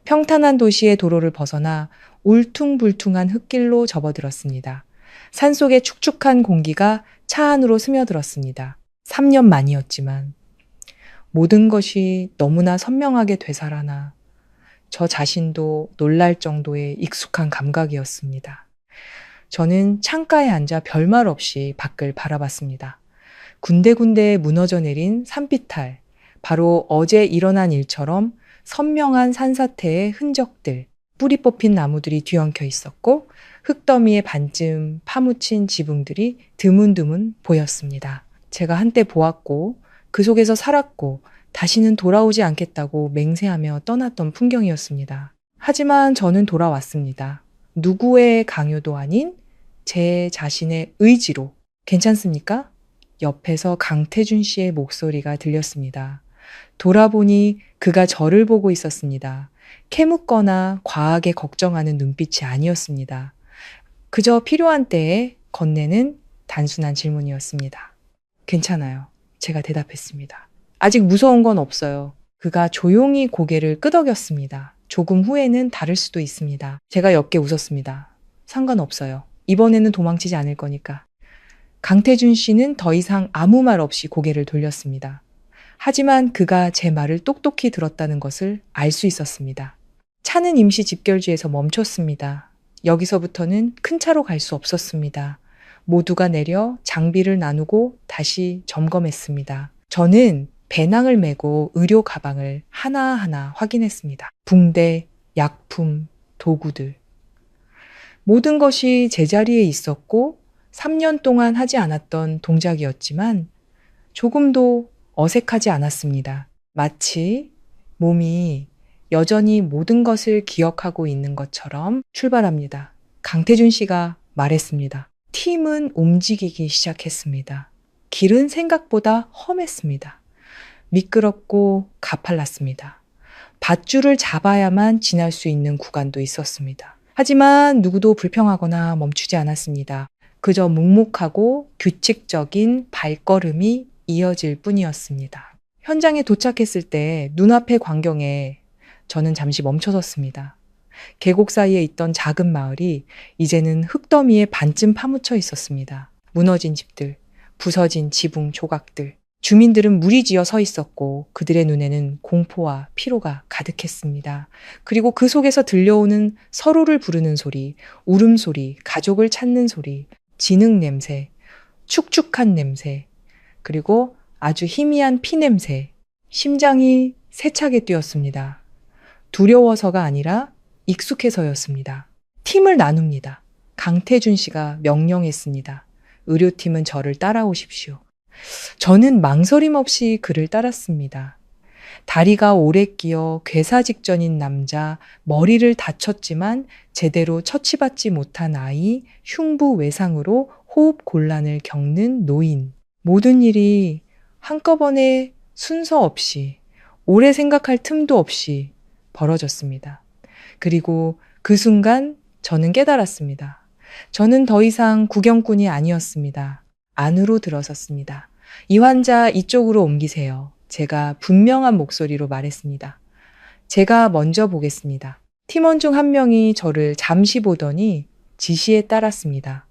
평탄한 도시의 도로를 벗어나 울퉁불퉁한 흙길로 접어들었습니다. 산속의 축축한 공기가 차 안으로 스며들었습니다. 3년 만이었지만 모든 것이 너무나 선명하게 되살아나 저 자신도 놀랄 정도의 익숙한 감각이었습니다. 저는 창가에 앉아 별말 없이 밖을 바라봤습니다. 군데군데 무너져 내린 산비탈, 바로 어제 일어난 일처럼 선명한 산사태의 흔적들, 뿌리 뽑힌 나무들이 뒤엉켜 있었고 흙더미에 반쯤 파묻힌 지붕들이 드문드문 보였습니다. 제가 한때 보았고 그 속에서 살았고 다시는 돌아오지 않겠다고 맹세하며 떠났던 풍경이었습니다. 하지만 저는 돌아왔습니다. 누구의 강요도 아닌 제 자신의 의지로. 괜찮습니까? 옆에서 강태준 씨의 목소리가 들렸습니다. 돌아보니 그가 저를 보고 있었습니다. 캐묻거나 과하게 걱정하는 눈빛이 아니었습니다. 그저 필요한 때에 건네는 단순한 질문이었습니다. 괜찮아요. 제가 대답했습니다. 아직 무서운 건 없어요. 그가 조용히 고개를 끄덕였습니다. 조금 후에는 다를 수도 있습니다. 제가 옅게 웃었습니다. 상관없어요. 이번에는 도망치지 않을 거니까. 강태준 씨는 더 이상 아무 말 없이 고개를 돌렸습니다. 하지만 그가 제 말을 똑똑히 들었다는 것을 알 수 있었습니다. 차는 임시 집결지에서 멈췄습니다. 여기서부터는 큰 차로 갈 수 없었습니다. 모두가 내려 장비를 나누고 다시 점검했습니다. 저는 배낭을 메고 의료 가방을 하나하나 확인했습니다. 붕대, 약품, 도구들. 모든 것이 제자리에 있었고 3년 동안 하지 않았던 동작이었지만 조금도 어색하지 않았습니다. 마치 몸이 여전히 모든 것을 기억하고 있는 것처럼 출발합니다. 강태준 씨가 말했습니다. 팀은 움직이기 시작했습니다. 길은 생각보다 험했습니다. 미끄럽고 가팔랐습니다. 밧줄을 잡아야만 지날 수 있는 구간도 있었습니다. 하지만 누구도 불평하거나 멈추지 않았습니다. 그저 묵묵하고 규칙적인 발걸음이 이어질 뿐이었습니다. 현장에 도착했을 때 눈앞의 광경에 저는 잠시 멈춰섰습니다. 계곡 사이에 있던 작은 마을이 이제는 흙더미에 반쯤 파묻혀 있었습니다. 무너진 집들, 부서진 지붕 조각들. 주민들은 무리지어 서 있었고 그들의 눈에는 공포와 피로가 가득했습니다. 그리고 그 속에서 들려오는 서로를 부르는 소리, 울음소리, 가족을 찾는 소리, 진흙 냄새, 축축한 냄새, 그리고 아주 희미한 피 냄새. 심장이 세차게 뛰었습니다. 두려워서가 아니라 익숙해서였습니다. 팀을 나눕니다. 강태준 씨가 명령했습니다. 의료팀은 저를 따라오십시오. 저는 망설임 없이 그를 따랐습니다. 다리가 오래 끼어 괴사 직전인 남자, 머리를 다쳤지만 제대로 처치받지 못한 아이, 흉부 외상으로 호흡 곤란을 겪는 노인. 모든 일이 한꺼번에 순서 없이, 오래 생각할 틈도 없이 벌어졌습니다. 그리고 그 순간 저는 깨달았습니다. 저는 더 이상 구경꾼이 아니었습니다. 안으로 들어섰습니다. 이 환자 이쪽으로 옮기세요. 제가 분명한 목소리로 말했습니다. 제가 먼저 보겠습니다. 팀원 중 한 명이 저를 잠시 보더니 지시에 따랐습니다.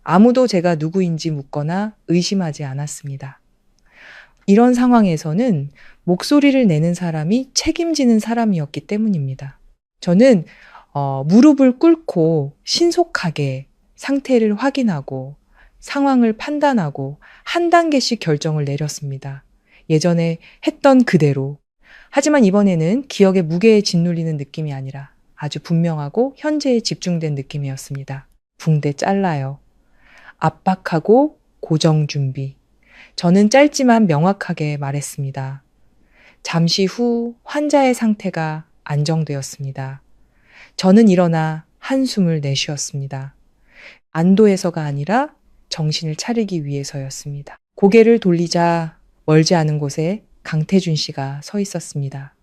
아무도 제가 누구인지 묻거나 의심하지 않았습니다. 이런 상황에서는 목소리를 내는 사람이 책임지는 사람이었기 때문입니다. 저는 무릎을 꿇고 신속하게 상태를 확인하고 상황을 판단하고 한 단계씩 결정을 내렸습니다. 예전에 했던 그대로. 하지만 이번에는 기억의 무게에 짓눌리는 느낌이 아니라 아주 분명하고 현재에 집중된 느낌이었습니다. 붕대 잘라요. 압박하고 고정 준비. 저는 짧지만 명확하게 말했습니다. 잠시 후 환자의 상태가 안정되었습니다. 저는 일어나 한숨을 내쉬었습니다. 안도해서가 아니라 정신을 차리기 위해서였습니다. 고개를 돌리자 멀지 않은 곳에 강태준 씨가 서 있었습니다.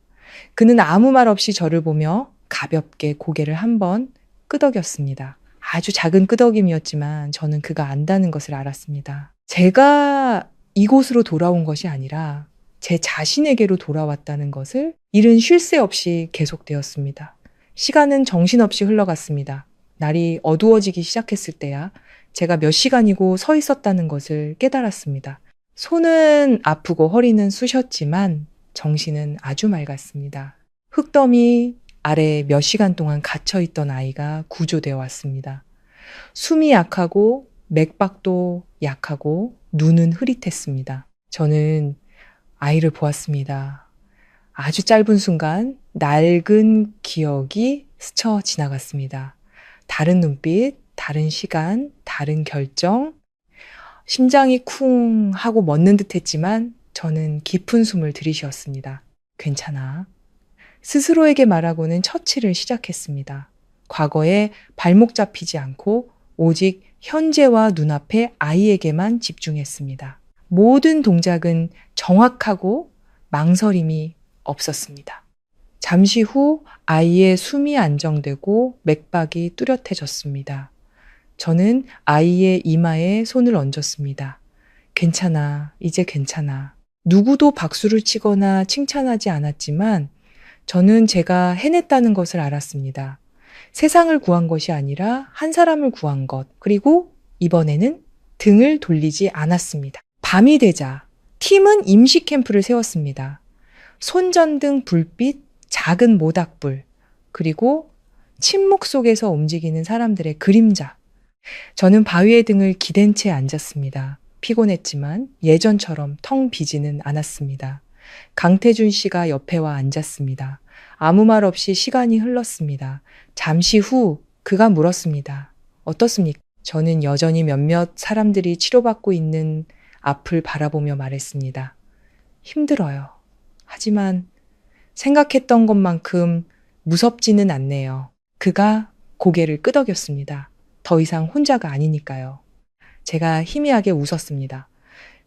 그는 아무 말 없이 저를 보며 가볍게 고개를 한번 끄덕였습니다. 아주 작은 끄덕임이었지만 저는 그가 안다는 것을 알았습니다. 제가 이곳으로 돌아온 것이 아니라 제 자신에게로 돌아왔다는 것을 일은 쉴 새 없이 계속되었습니다. 시간은 정신없이 흘러갔습니다. 날이 어두워지기 시작했을 때야 제가 몇 시간이고 서 있었다는 것을 깨달았습니다. 손은 아프고 허리는 쑤셨지만 정신은 아주 맑았습니다. 흙더미 아래에 몇 시간 동안 갇혀있던 아이가 구조되어 왔습니다. 숨이 약하고 맥박도 약하고 눈은 흐릿했습니다. 저는 아이를 보았습니다. 아주 짧은 순간 낡은 기억이 스쳐 지나갔습니다. 다른 눈빛, 다른 시간, 다른 결정. 심장이 쿵 하고 멎는 듯 했지만 저는 깊은 숨을 들이쉬었습니다. 괜찮아. 스스로에게 말하고는 처치를 시작했습니다. 과거에 발목 잡히지 않고 오직 현재와 눈앞의 아이에게만 집중했습니다. 모든 동작은 정확하고 망설임이 없었습니다. 잠시 후 아이의 숨이 안정되고 맥박이 뚜렷해졌습니다. 저는 아이의 이마에 손을 얹었습니다. 괜찮아, 이제 괜찮아. 누구도 박수를 치거나 칭찬하지 않았지만 저는 제가 해냈다는 것을 알았습니다. 세상을 구한 것이 아니라 한 사람을 구한 것, 그리고 이번에는 등을 돌리지 않았습니다. 밤이 되자 팀은 임시 캠프를 세웠습니다. 손전등 불빛, 작은 모닥불, 그리고 침묵 속에서 움직이는 사람들의 그림자. 저는 바위의 등을 기댄 채 앉았습니다. 피곤했지만 예전처럼 텅 비지는 않았습니다. 강태준 씨가 옆에 와 앉았습니다. 아무 말 없이 시간이 흘렀습니다. 잠시 후 그가 물었습니다. 어떻습니까? 저는 여전히 몇몇 사람들이 치료받고 있는 앞을 바라보며 말했습니다. 힘들어요. 하지만 생각했던 것만큼 무섭지는 않네요. 그가 고개를 끄덕였습니다. 더 이상 혼자가 아니니까요. 제가 희미하게 웃었습니다.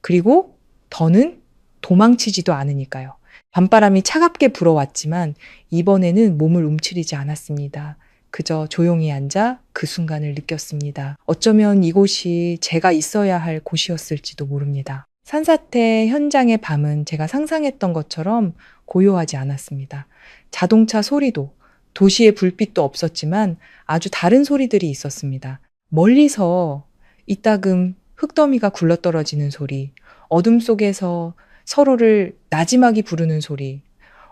그리고 더는 도망치지도 않으니까요. 밤바람이 차갑게 불어왔지만 이번에는 몸을 움츠리지 않았습니다. 그저 조용히 앉아 그 순간을 느꼈습니다. 어쩌면 이곳이 제가 있어야 할 곳이었을지도 모릅니다. 산사태 현장의 밤은 제가 상상했던 것처럼 고요하지 않았습니다. 자동차 소리도, 도시의 불빛도 없었지만 아주 다른 소리들이 있었습니다. 멀리서 이따금 흙더미가 굴러떨어지는 소리, 어둠 속에서 서로를 나지막이 부르는 소리,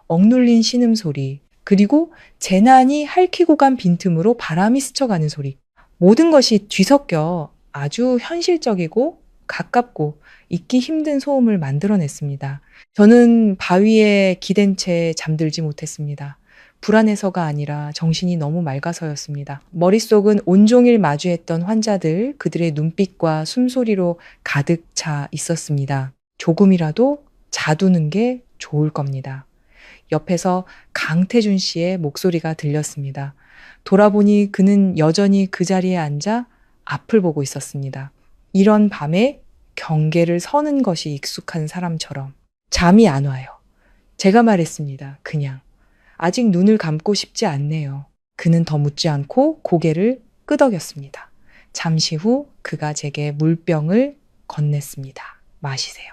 억눌린 신음소리, 그리고 재난이 핥히고 간 빈틈으로 바람이 스쳐가는 소리. 모든 것이 뒤섞여 아주 현실적이고 가깝고 잊기 힘든 소음을 만들어냈습니다. 저는 바위에 기댄 채 잠들지 못했습니다. 불안해서가 아니라 정신이 너무 맑아서였습니다. 머릿속은 온종일 마주했던 환자들, 그들의 눈빛과 숨소리로 가득 차 있었습니다. 조금이라도 자두는 게 좋을 겁니다. 옆에서 강태준 씨의 목소리가 들렸습니다. 돌아보니 그는 여전히 그 자리에 앉아 앞을 보고 있었습니다. 이런 밤에 경계를 서는 것이 익숙한 사람처럼. 잠이 안 와요. 제가 말했습니다. 그냥. 아직 눈을 감고 싶지 않네요. 그는 더 묻지 않고 고개를 끄덕였습니다. 잠시 후 그가 제게 물병을 건넸습니다. 마시세요.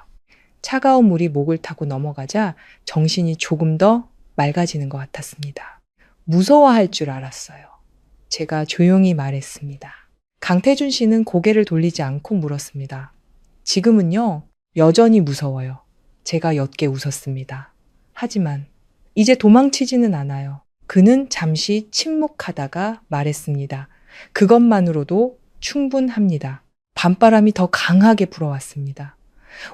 차가운 물이 목을 타고 넘어가자 정신이 조금 더 맑아지는 것 같았습니다. 무서워할 줄 알았어요. 제가 조용히 말했습니다. 강태준 씨는 고개를 돌리지 않고 물었습니다. 지금은요, 여전히 무서워요. 제가 옅게 웃었습니다. 하지만 이제 도망치지는 않아요. 그는 잠시 침묵하다가 말했습니다. 그것만으로도 충분합니다. 밤바람이 더 강하게 불어왔습니다.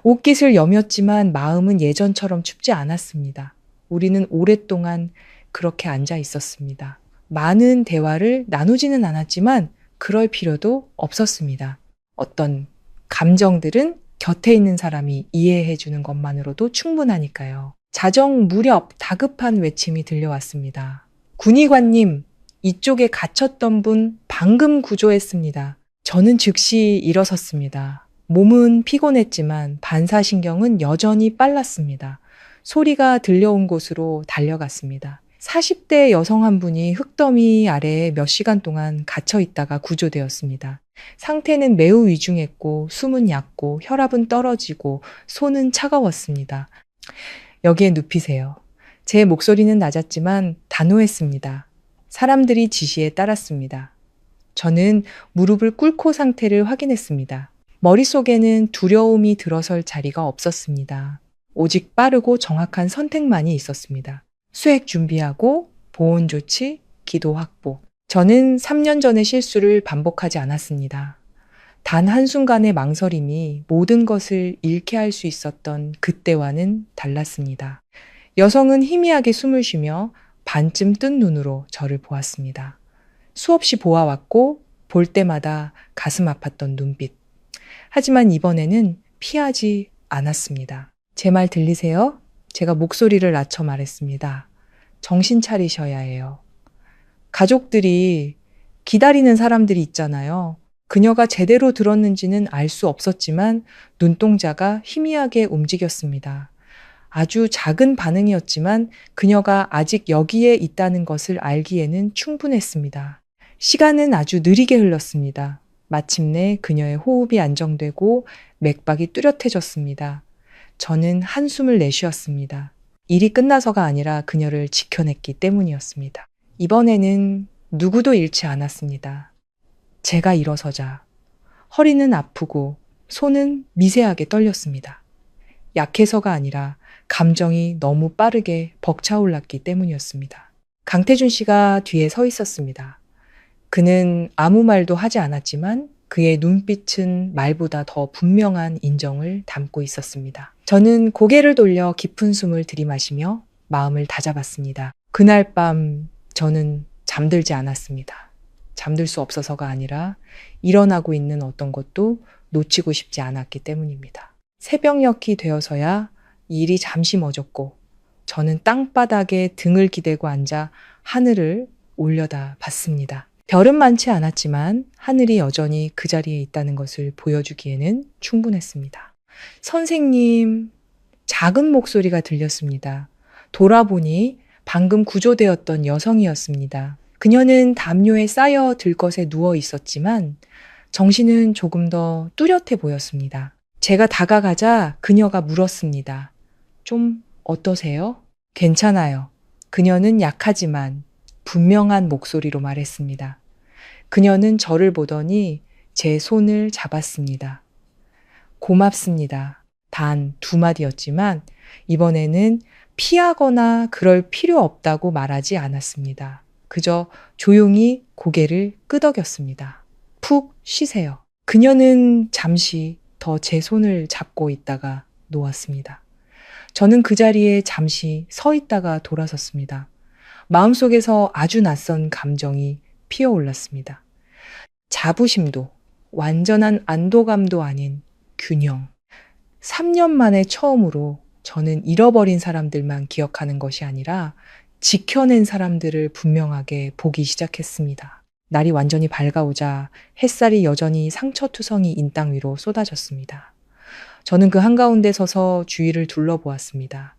옷깃을 여몄지만 마음은 예전처럼 춥지 않았습니다. 우리는 오랫동안 그렇게 앉아 있었습니다. 많은 대화를 나누지는 않았지만 그럴 필요도 없었습니다. 어떤 감정들은 곁에 있는 사람이 이해해 주는 것만으로도 충분하니까요. 자정 무렵 다급한 외침이 들려왔습니다. 군의관님, 이쪽에 갇혔던 분 방금 구조했습니다. 저는 즉시 일어섰습니다. 몸은 피곤했지만 반사신경은 여전히 빨랐습니다. 소리가 들려온 곳으로 달려갔습니다. 40대 여성 한 분이 흙더미 아래에 몇 시간 동안 갇혀 있다가 구조되었습니다. 상태는 매우 위중했고 숨은 얕고 혈압은 떨어지고 손은 차가웠습니다. 여기에 눕히세요. 제 목소리는 낮았지만 단호했습니다. 사람들이 지시에 따랐습니다. 저는 무릎을 꿇고 상태를 확인했습니다. 머릿속에는 두려움이 들어설 자리가 없었습니다. 오직 빠르고 정확한 선택만이 있었습니다. 수액 준비하고 보온 조치, 기도 확보. 저는 3년 전의 실수를 반복하지 않았습니다. 단 한순간의 망설임이 모든 것을 잃게 할 수 있었던 그때와는 달랐습니다. 여성은 희미하게 숨을 쉬며 반쯤 뜬 눈으로 저를 보았습니다. 수없이 보아왔고 볼 때마다 가슴 아팠던 눈빛. 하지만 이번에는 피하지 않았습니다. 제 말 들리세요? 제가 목소리를 낮춰 말했습니다. 정신 차리셔야 해요. 가족들이 기다리는 사람들이 있잖아요. 그녀가 제대로 들었는지는 알 수 없었지만 눈동자가 희미하게 움직였습니다. 아주 작은 반응이었지만 그녀가 아직 여기에 있다는 것을 알기에는 충분했습니다. 시간은 아주 느리게 흘렀습니다. 마침내 그녀의 호흡이 안정되고 맥박이 뚜렷해졌습니다. 저는 한숨을 내쉬었습니다. 일이 끝나서가 아니라 그녀를 지켜냈기 때문이었습니다. 이번에는 누구도 잃지 않았습니다. 제가 일어서자 허리는 아프고 손은 미세하게 떨렸습니다. 약해서가 아니라 감정이 너무 빠르게 벅차올랐기 때문이었습니다. 강태준 씨가 뒤에 서 있었습니다. 그는 아무 말도 하지 않았지만 그의 눈빛은 말보다 더 분명한 인정을 담고 있었습니다. 저는 고개를 돌려 깊은 숨을 들이마시며 마음을 다잡았습니다. 그날 밤 저는 잠들지 않았습니다. 잠들 수 없어서가 아니라 일어나고 있는 어떤 것도 놓치고 싶지 않았기 때문입니다. 새벽녘이 되어서야 일이 잠시 멎었고 저는 땅바닥에 등을 기대고 앉아 하늘을 올려다 봤습니다. 별은 많지 않았지만 하늘이 여전히 그 자리에 있다는 것을 보여주기에는 충분했습니다. 선생님, 작은 목소리가 들렸습니다. 돌아보니 방금 구조되었던 여성이었습니다. 그녀는 담요에 쌓여 들 것에 누워 있었지만 정신은 조금 더 뚜렷해 보였습니다. 제가 다가가자 그녀가 물었습니다. 좀 어떠세요? 괜찮아요. 그녀는 약하지만 분명한 목소리로 말했습니다. 그녀는 저를 보더니 제 손을 잡았습니다. 고맙습니다. 단 두 마디였지만 이번에는 피하거나 그럴 필요 없다고 말하지 않았습니다. 그저 조용히 고개를 끄덕였습니다. 푹 쉬세요. 그녀는 잠시 더 제 손을 잡고 있다가 놓았습니다. 저는 그 자리에 잠시 서 있다가 돌아섰습니다. 마음속에서 아주 낯선 감정이 피어올랐습니다. 자부심도 완전한 안도감도 아닌 균형. 3년 만에 처음으로 저는 잃어버린 사람들만 기억하는 것이 아니라 지켜낸 사람들을 분명하게 보기 시작했습니다. 날이 완전히 밝아오자 햇살이 여전히 상처투성이 땅 위로 쏟아졌습니다. 저는 그 한가운데 서서 주위를 둘러보았습니다.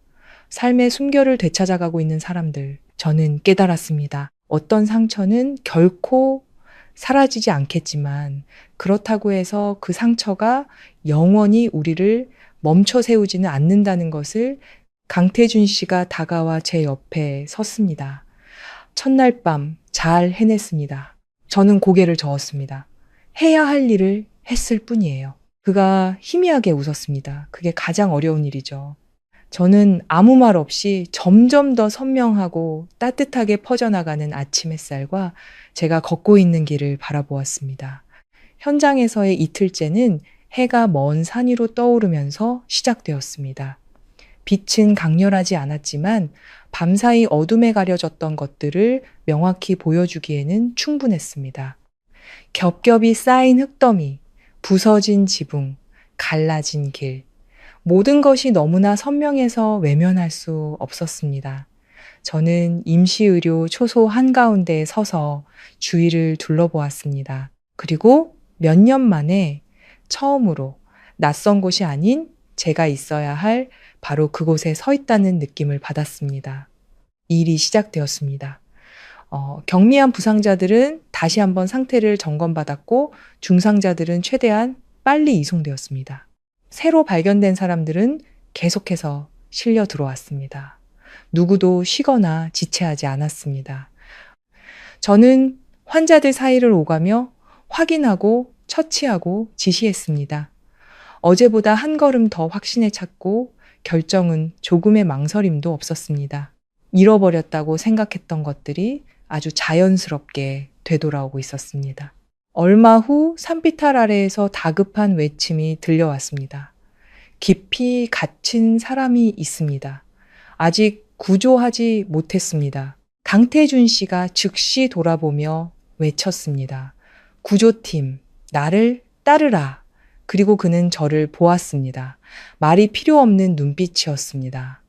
삶의 숨결을 되찾아가고 있는 사람들. 저는 깨달았습니다. 어떤 상처는 결코 사라지지 않겠지만 그렇다고 해서 그 상처가 영원히 우리를 멈춰 세우지는 않는다는 것을 강태준 씨가 다가와 제 옆에 섰습니다. 첫날 밤 잘 해냈습니다. 저는 고개를 저었습니다. 해야 할 일을 했을 뿐이에요. 그가 희미하게 웃었습니다. 그게 가장 어려운 일이죠. 저는 아무 말 없이 점점 더 선명하고 따뜻하게 퍼져나가는 아침 햇살과 제가 걷고 있는 길을 바라보았습니다. 현장에서의 이틀째는 해가 먼 산 위로 떠오르면서 시작되었습니다. 빛은 강렬하지 않았지만 밤사이 어둠에 가려졌던 것들을 명확히 보여주기에는 충분했습니다. 겹겹이 쌓인 흙더미, 부서진 지붕, 갈라진 길. 모든 것이 너무나 선명해서 외면할 수 없었습니다. 저는 임시의료 초소 한가운데에 서서 주위를 둘러보았습니다. 그리고 몇 년 만에 처음으로 낯선 곳이 아닌 제가 있어야 할 바로 그곳에 서 있다는 느낌을 받았습니다. 일이 시작되었습니다. 경미한 부상자들은 다시 한번 상태를 점검받았고 중상자들은 최대한 빨리 이송되었습니다. 새로 발견된 사람들은 계속해서 실려 들어왔습니다. 누구도 쉬거나 지체하지 않았습니다. 저는 환자들 사이를 오가며 확인하고 처치하고 지시했습니다. 어제보다 한 걸음 더 확신에 찼고 결정은 조금의 망설임도 없었습니다. 잃어버렸다고 생각했던 것들이 아주 자연스럽게 되돌아오고 있었습니다. 얼마 후 산비탈 아래에서 다급한 외침이 들려왔습니다. 깊이 갇힌 사람이 있습니다. 아직 구조하지 못했습니다. 강태준 씨가 즉시 돌아보며 외쳤습니다. 구조팀, 나를 따르라. 그리고 그는 저를 보았습니다. 말이 필요 없는 눈빛이었습니다.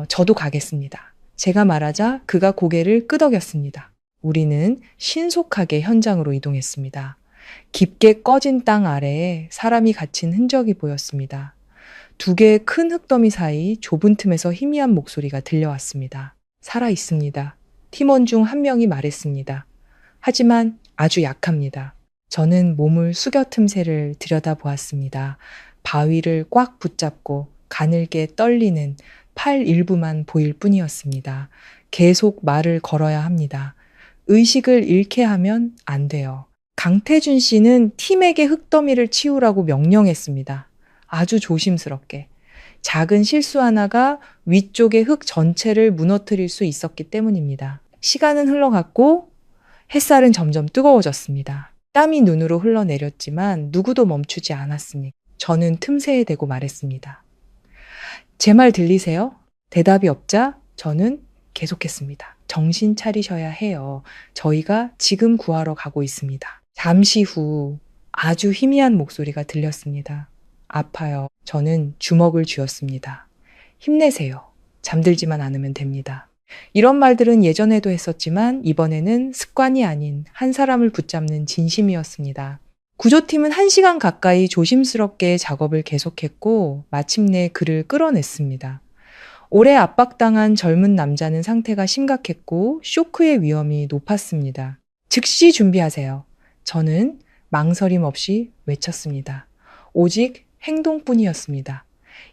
저도 가겠습니다. 제가 말하자 그가 고개를 끄덕였습니다. 우리는 신속하게 현장으로 이동했습니다. 깊게 꺼진 땅 아래에 사람이 갇힌 흔적이 보였습니다. 두 개의 큰 흙더미 사이 좁은 틈에서 희미한 목소리가 들려왔습니다. 살아 있습니다. 팀원 중 한 명이 말했습니다. 하지만 아주 약합니다. 저는 몸을 숙여 틈새를 들여다보았습니다. 바위를 꽉 붙잡고 가늘게 떨리는 팔 일부만 보일 뿐이었습니다. 계속 말을 걸어야 합니다. 의식을 잃게 하면 안 돼요. 강태준 씨는 팀에게 흙더미를 치우라고 명령했습니다. 아주 조심스럽게. 작은 실수 하나가 위쪽의 흙 전체를 무너뜨릴 수 있었기 때문입니다. 시간은 흘러갔고 햇살은 점점 뜨거워졌습니다. 땀이 눈으로 흘러내렸지만 누구도 멈추지 않았습니다. 저는 틈새에 대고 말했습니다. 제 말 들리세요? 대답이 없자 저는 계속했습니다. 정신 차리셔야 해요. 저희가 지금 구하러 가고 있습니다. 잠시 후 아주 희미한 목소리가 들렸습니다. 아파요. 저는 주먹을 쥐었습니다. 힘내세요. 잠들지만 않으면 됩니다. 이런 말들은 예전에도 했었지만 이번에는 습관이 아닌 한 사람을 붙잡는 진심이었습니다. 구조팀은 1시간 가까이 조심스럽게 작업을 계속했고 마침내 그를 끌어냈습니다. 오래 압박당한 젊은 남자는 상태가 심각했고 쇼크의 위험이 높았습니다. 즉시 준비하세요. 저는 망설임 없이 외쳤습니다. 오직 행동뿐이었습니다.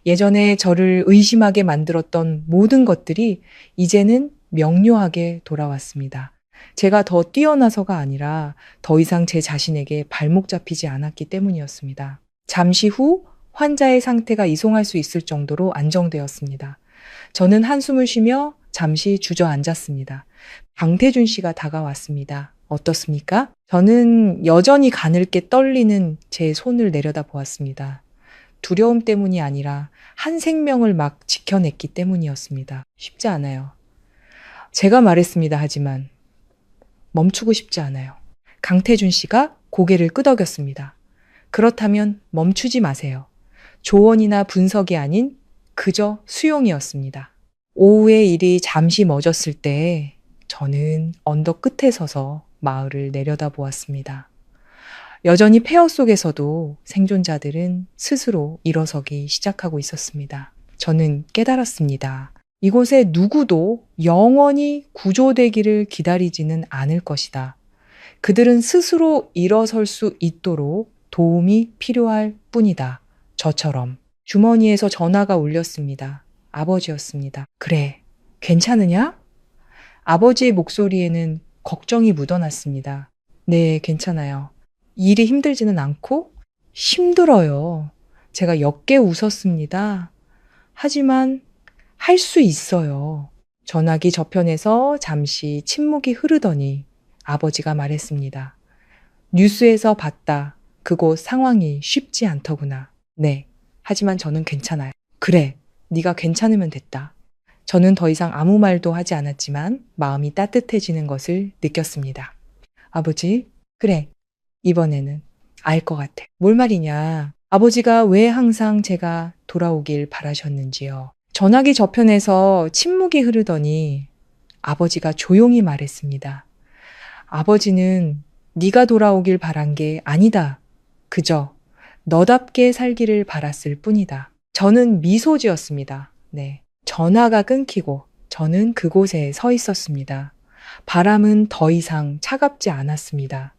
예전에 저를 의심하게 만들었던 모든 것들이 이제는 명료하게 돌아왔습니다. 제가 더 뛰어나서가 아니라 더 이상 제 자신에게 발목 잡히지 않았기 때문이었습니다. 잠시 후 환자의 상태가 이송할 수 있을 정도로 안정되었습니다. 저는 한숨을 쉬며 잠시 주저앉았습니다. 강태준 씨가 다가왔습니다. 어떻습니까? 저는 여전히 가늘게 떨리는 제 손을 내려다 보았습니다. 두려움 때문이 아니라 한 생명을 막 지켜냈기 때문이었습니다. 쉽지 않아요. 제가 말했습니다. 하지만 멈추고 싶지 않아요. 강태준 씨가 고개를 끄덕였습니다. 그렇다면 멈추지 마세요. 조언이나 분석이 아닌 그저 수용이었습니다. 오후의 일이 잠시 멎었을 때 저는 언덕 끝에 서서 마을을 내려다보았습니다. 여전히 폐허 속에서도 생존자들은 스스로 일어서기 시작하고 있었습니다. 저는 깨달았습니다. 이곳에 누구도 영원히 구조되기를 기다리지는 않을 것이다. 그들은 스스로 일어설 수 있도록 도움이 필요할 뿐이다. 저처럼. 주머니에서 전화가 울렸습니다. 아버지였습니다. 그래, 괜찮으냐? 아버지의 목소리에는 걱정이 묻어났습니다. 네, 괜찮아요. 일이 힘들지는 않고 힘들어요. 제가 옅게 웃었습니다. 하지만 할 수 있어요. 전화기 저편에서 잠시 침묵이 흐르더니 아버지가 말했습니다. 뉴스에서 봤다. 그곳 상황이 쉽지 않더구나. 네, 하지만 저는 괜찮아요. 그래, 네가 괜찮으면 됐다. 저는 더 이상 아무 말도 하지 않았지만 마음이 따뜻해지는 것을 느꼈습니다. 아버지, 그래, 이번에는 알 것 같아. 뭘 말이냐. 아버지가 왜 항상 제가 돌아오길 바라셨는지요. 전화기 저편에서 침묵이 흐르더니 아버지가 조용히 말했습니다. 아버지는 네가 돌아오길 바란 게 아니다. 그저 너답게 살기를 바랐을 뿐이다. 저는 미소 지었습니다. 네. 전화가 끊기고 저는 그곳에 서 있었습니다. 바람은 더 이상 차갑지 않았습니다.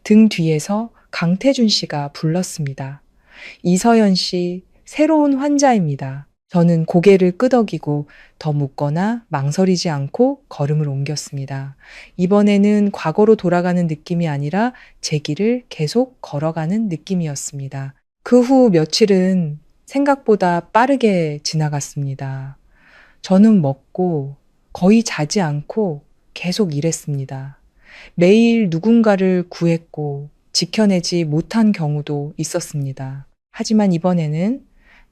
등 뒤에서 강태준 씨가 불렀습니다. 이서연 씨, 새로운 환자입니다. 저는 고개를 끄덕이고 더 묻거나 망설이지 않고 걸음을 옮겼습니다. 이번에는 과거로 돌아가는 느낌이 아니라 제 길을 계속 걸어가는 느낌이었습니다. 그 후 며칠은 생각보다 빠르게 지나갔습니다. 저는 먹고 거의 자지 않고 계속 일했습니다. 매일 누군가를 구했고 지켜내지 못한 경우도 있었습니다. 하지만 이번에는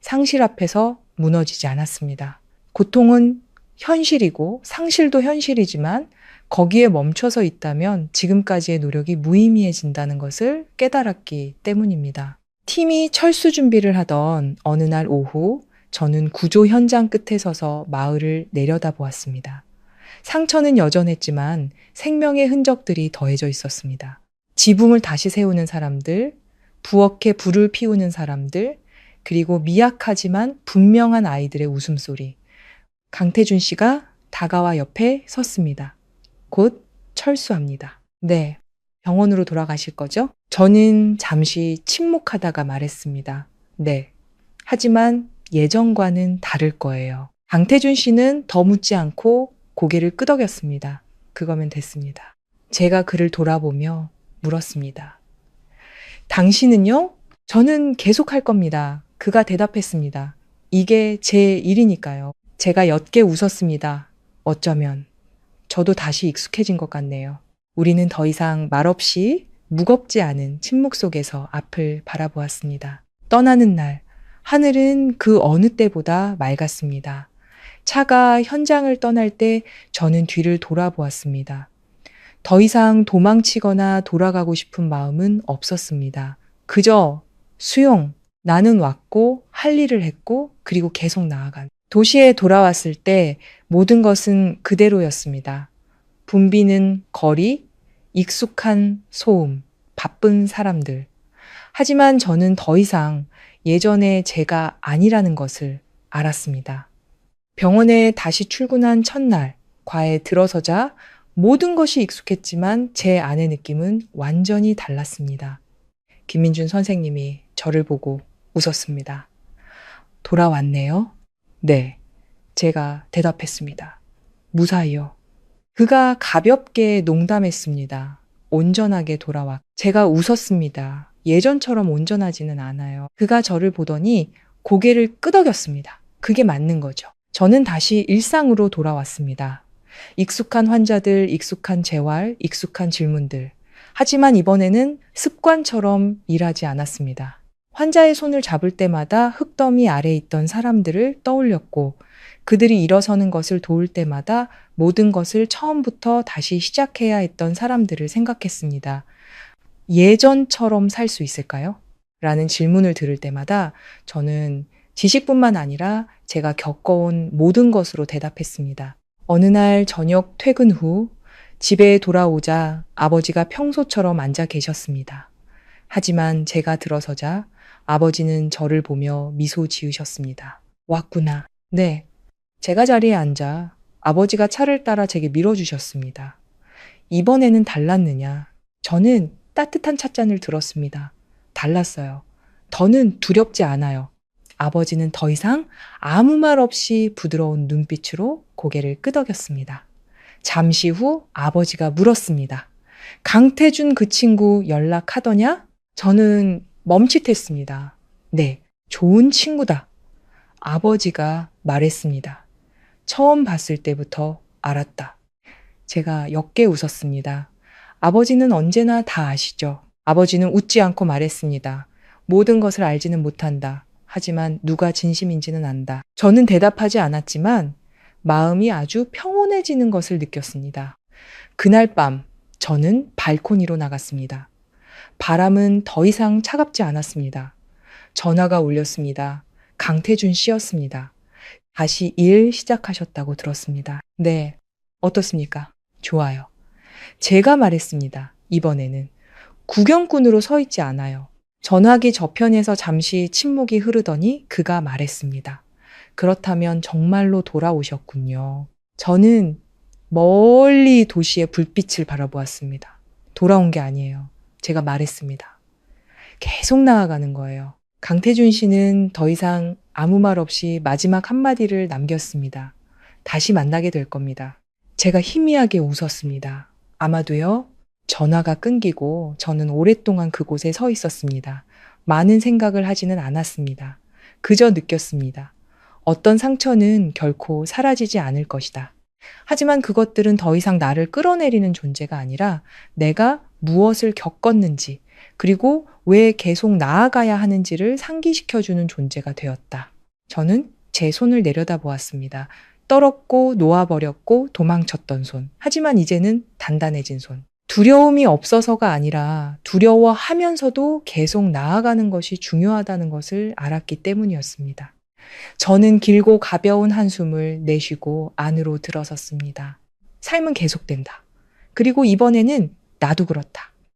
상실 앞에서 무너지지 않았습니다. 고통은 현실이고 상실도 현실이지만 거기에 멈춰서 있다면 지금까지의 노력이 무의미해진다는 것을 깨달았기 때문입니다. 팀이 철수 준비를 하던 어느 날 오후 저는 구조 현장 끝에 서서 마을을 내려다보았습니다. 상처는 여전했지만 생명의 흔적들이 더해져 있었습니다. 지붕을 다시 세우는 사람들, 부엌에 불을 피우는 사람들, 그리고 미약하지만 분명한 아이들의 웃음소리. 강태준 씨가 다가와 옆에 섰습니다. 곧 철수합니다. 네, 병원으로 돌아가실 거죠? 저는 잠시 침묵하다가 말했습니다. 네, 하지만 예전과는 다를 거예요. 강태준 씨는 더 묻지 않고 고개를 끄덕였습니다. 그거면 됐습니다. 제가 그를 돌아보며 물었습니다. 당신은요? 저는 계속 할 겁니다. 그가 대답했습니다. 이게 제 일이니까요. 제가 옅게 웃었습니다. 어쩌면 저도 다시 익숙해진 것 같네요. 우리는 더 이상 말없이 무겁지 않은 침묵 속에서 앞을 바라보았습니다. 떠나는 날, 하늘은 그 어느 때보다 맑았습니다. 차가 현장을 떠날 때 저는 뒤를 돌아보았습니다. 더 이상 도망치거나 돌아가고 싶은 마음은 없었습니다. 그저 수용, 나는 왔고 할 일을 했고 그리고 계속 나아간. 도시에 돌아왔을 때 모든 것은 그대로였습니다. 붐비는 거리, 익숙한 소음, 바쁜 사람들. 하지만 저는 더 이상 예전의 제가 아니라는 것을 알았습니다. 병원에 다시 출근한 첫날, 과에 들어서자 모든 것이 익숙했지만 제 안의 느낌은 완전히 달랐습니다. 김민준 선생님이 저를 보고 웃었습니다. 돌아왔네요? 네, 제가 대답했습니다. 무사히요. 그가 가볍게 농담했습니다. 온전하게 돌아와. 제가 웃었습니다. 예전처럼 온전하지는 않아요. 그가 저를 보더니 고개를 끄덕였습니다. 그게 맞는 거죠. 저는 다시 일상으로 돌아왔습니다. 익숙한 환자들, 익숙한 재활, 익숙한 질문들. 하지만 이번에는 습관처럼 일하지 않았습니다. 환자의 손을 잡을 때마다 흙더미 아래 있던 사람들을 떠올렸고 그들이 일어서는 것을 도울 때마다 모든 것을 처음부터 다시 시작해야 했던 사람들을 생각했습니다. 예전처럼 살 수 있을까요? 라는 질문을 들을 때마다 저는 지식뿐만 아니라 제가 겪어온 모든 것으로 대답했습니다. 어느 날 저녁 퇴근 후 집에 돌아오자 아버지가 평소처럼 앉아 계셨습니다. 하지만 제가 들어서자 아버지는 저를 보며 미소 지으셨습니다. 왔구나. 네. 제가 자리에 앉아 아버지가 차를 따라 제게 밀어주셨습니다. 이번에는 달랐느냐? 저는 따뜻한 찻잔을 들었습니다. 달랐어요. 더는 두렵지 않아요. 아버지는 더 이상 아무 말 없이 부드러운 눈빛으로 고개를 끄덕였습니다. 잠시 후 아버지가 물었습니다. 강태준 그 친구 연락하더냐? 저는 멈칫했습니다. 네, 좋은 친구다. 아버지가 말했습니다. 처음 봤을 때부터 알았다. 제가 옅게 웃었습니다. 아버지는 언제나 다 아시죠? 아버지는 웃지 않고 말했습니다. 모든 것을 알지는 못한다. 하지만 누가 진심인지는 안다. 저는 대답하지 않았지만 마음이 아주 평온해지는 것을 느꼈습니다. 그날 밤 저는 발코니로 나갔습니다. 바람은 더 이상 차갑지 않았습니다. 전화가 울렸습니다. 강태준 씨였습니다. 다시 일 시작하셨다고 들었습니다. 네, 어떻습니까? 좋아요. 제가 말했습니다. 이번에는 구경꾼으로 서 있지 않아요. 전화기 저편에서 잠시 침묵이 흐르더니 그가 말했습니다. 그렇다면 정말로 돌아오셨군요. 저는 멀리 도시의 불빛을 바라보았습니다. 돌아온 게 아니에요. 제가 말했습니다. 계속 나아가는 거예요. 강태준 씨는 더 이상 아무 말 없이 마지막 한마디를 남겼습니다. 다시 만나게 될 겁니다. 제가 희미하게 웃었습니다. 아마도요. 전화가 끊기고 저는 오랫동안 그곳에 서 있었습니다. 많은 생각을 하지는 않았습니다. 그저 느꼈습니다. 어떤 상처는 결코 사라지지 않을 것이다. 하지만 그것들은 더 이상 나를 끌어내리는 존재가 아니라 내가 무엇을 겪었는지 그리고 왜 계속 나아가야 하는지를 상기시켜주는 존재가 되었다. 저는 제 손을 내려다보았습니다. 떨었고 놓아버렸고 도망쳤던 손. 하지만 이제는 단단해진 손. 두려움이 없어서가 아니라 두려워하면서도 계속 나아가는 것이 중요하다는 것을 알았기 때문이었습니다. 저는 길고 가벼운 한숨을 내쉬고 안으로 들어섰습니다. 삶은 계속된다. 그리고 이번에는 나도 그렇다.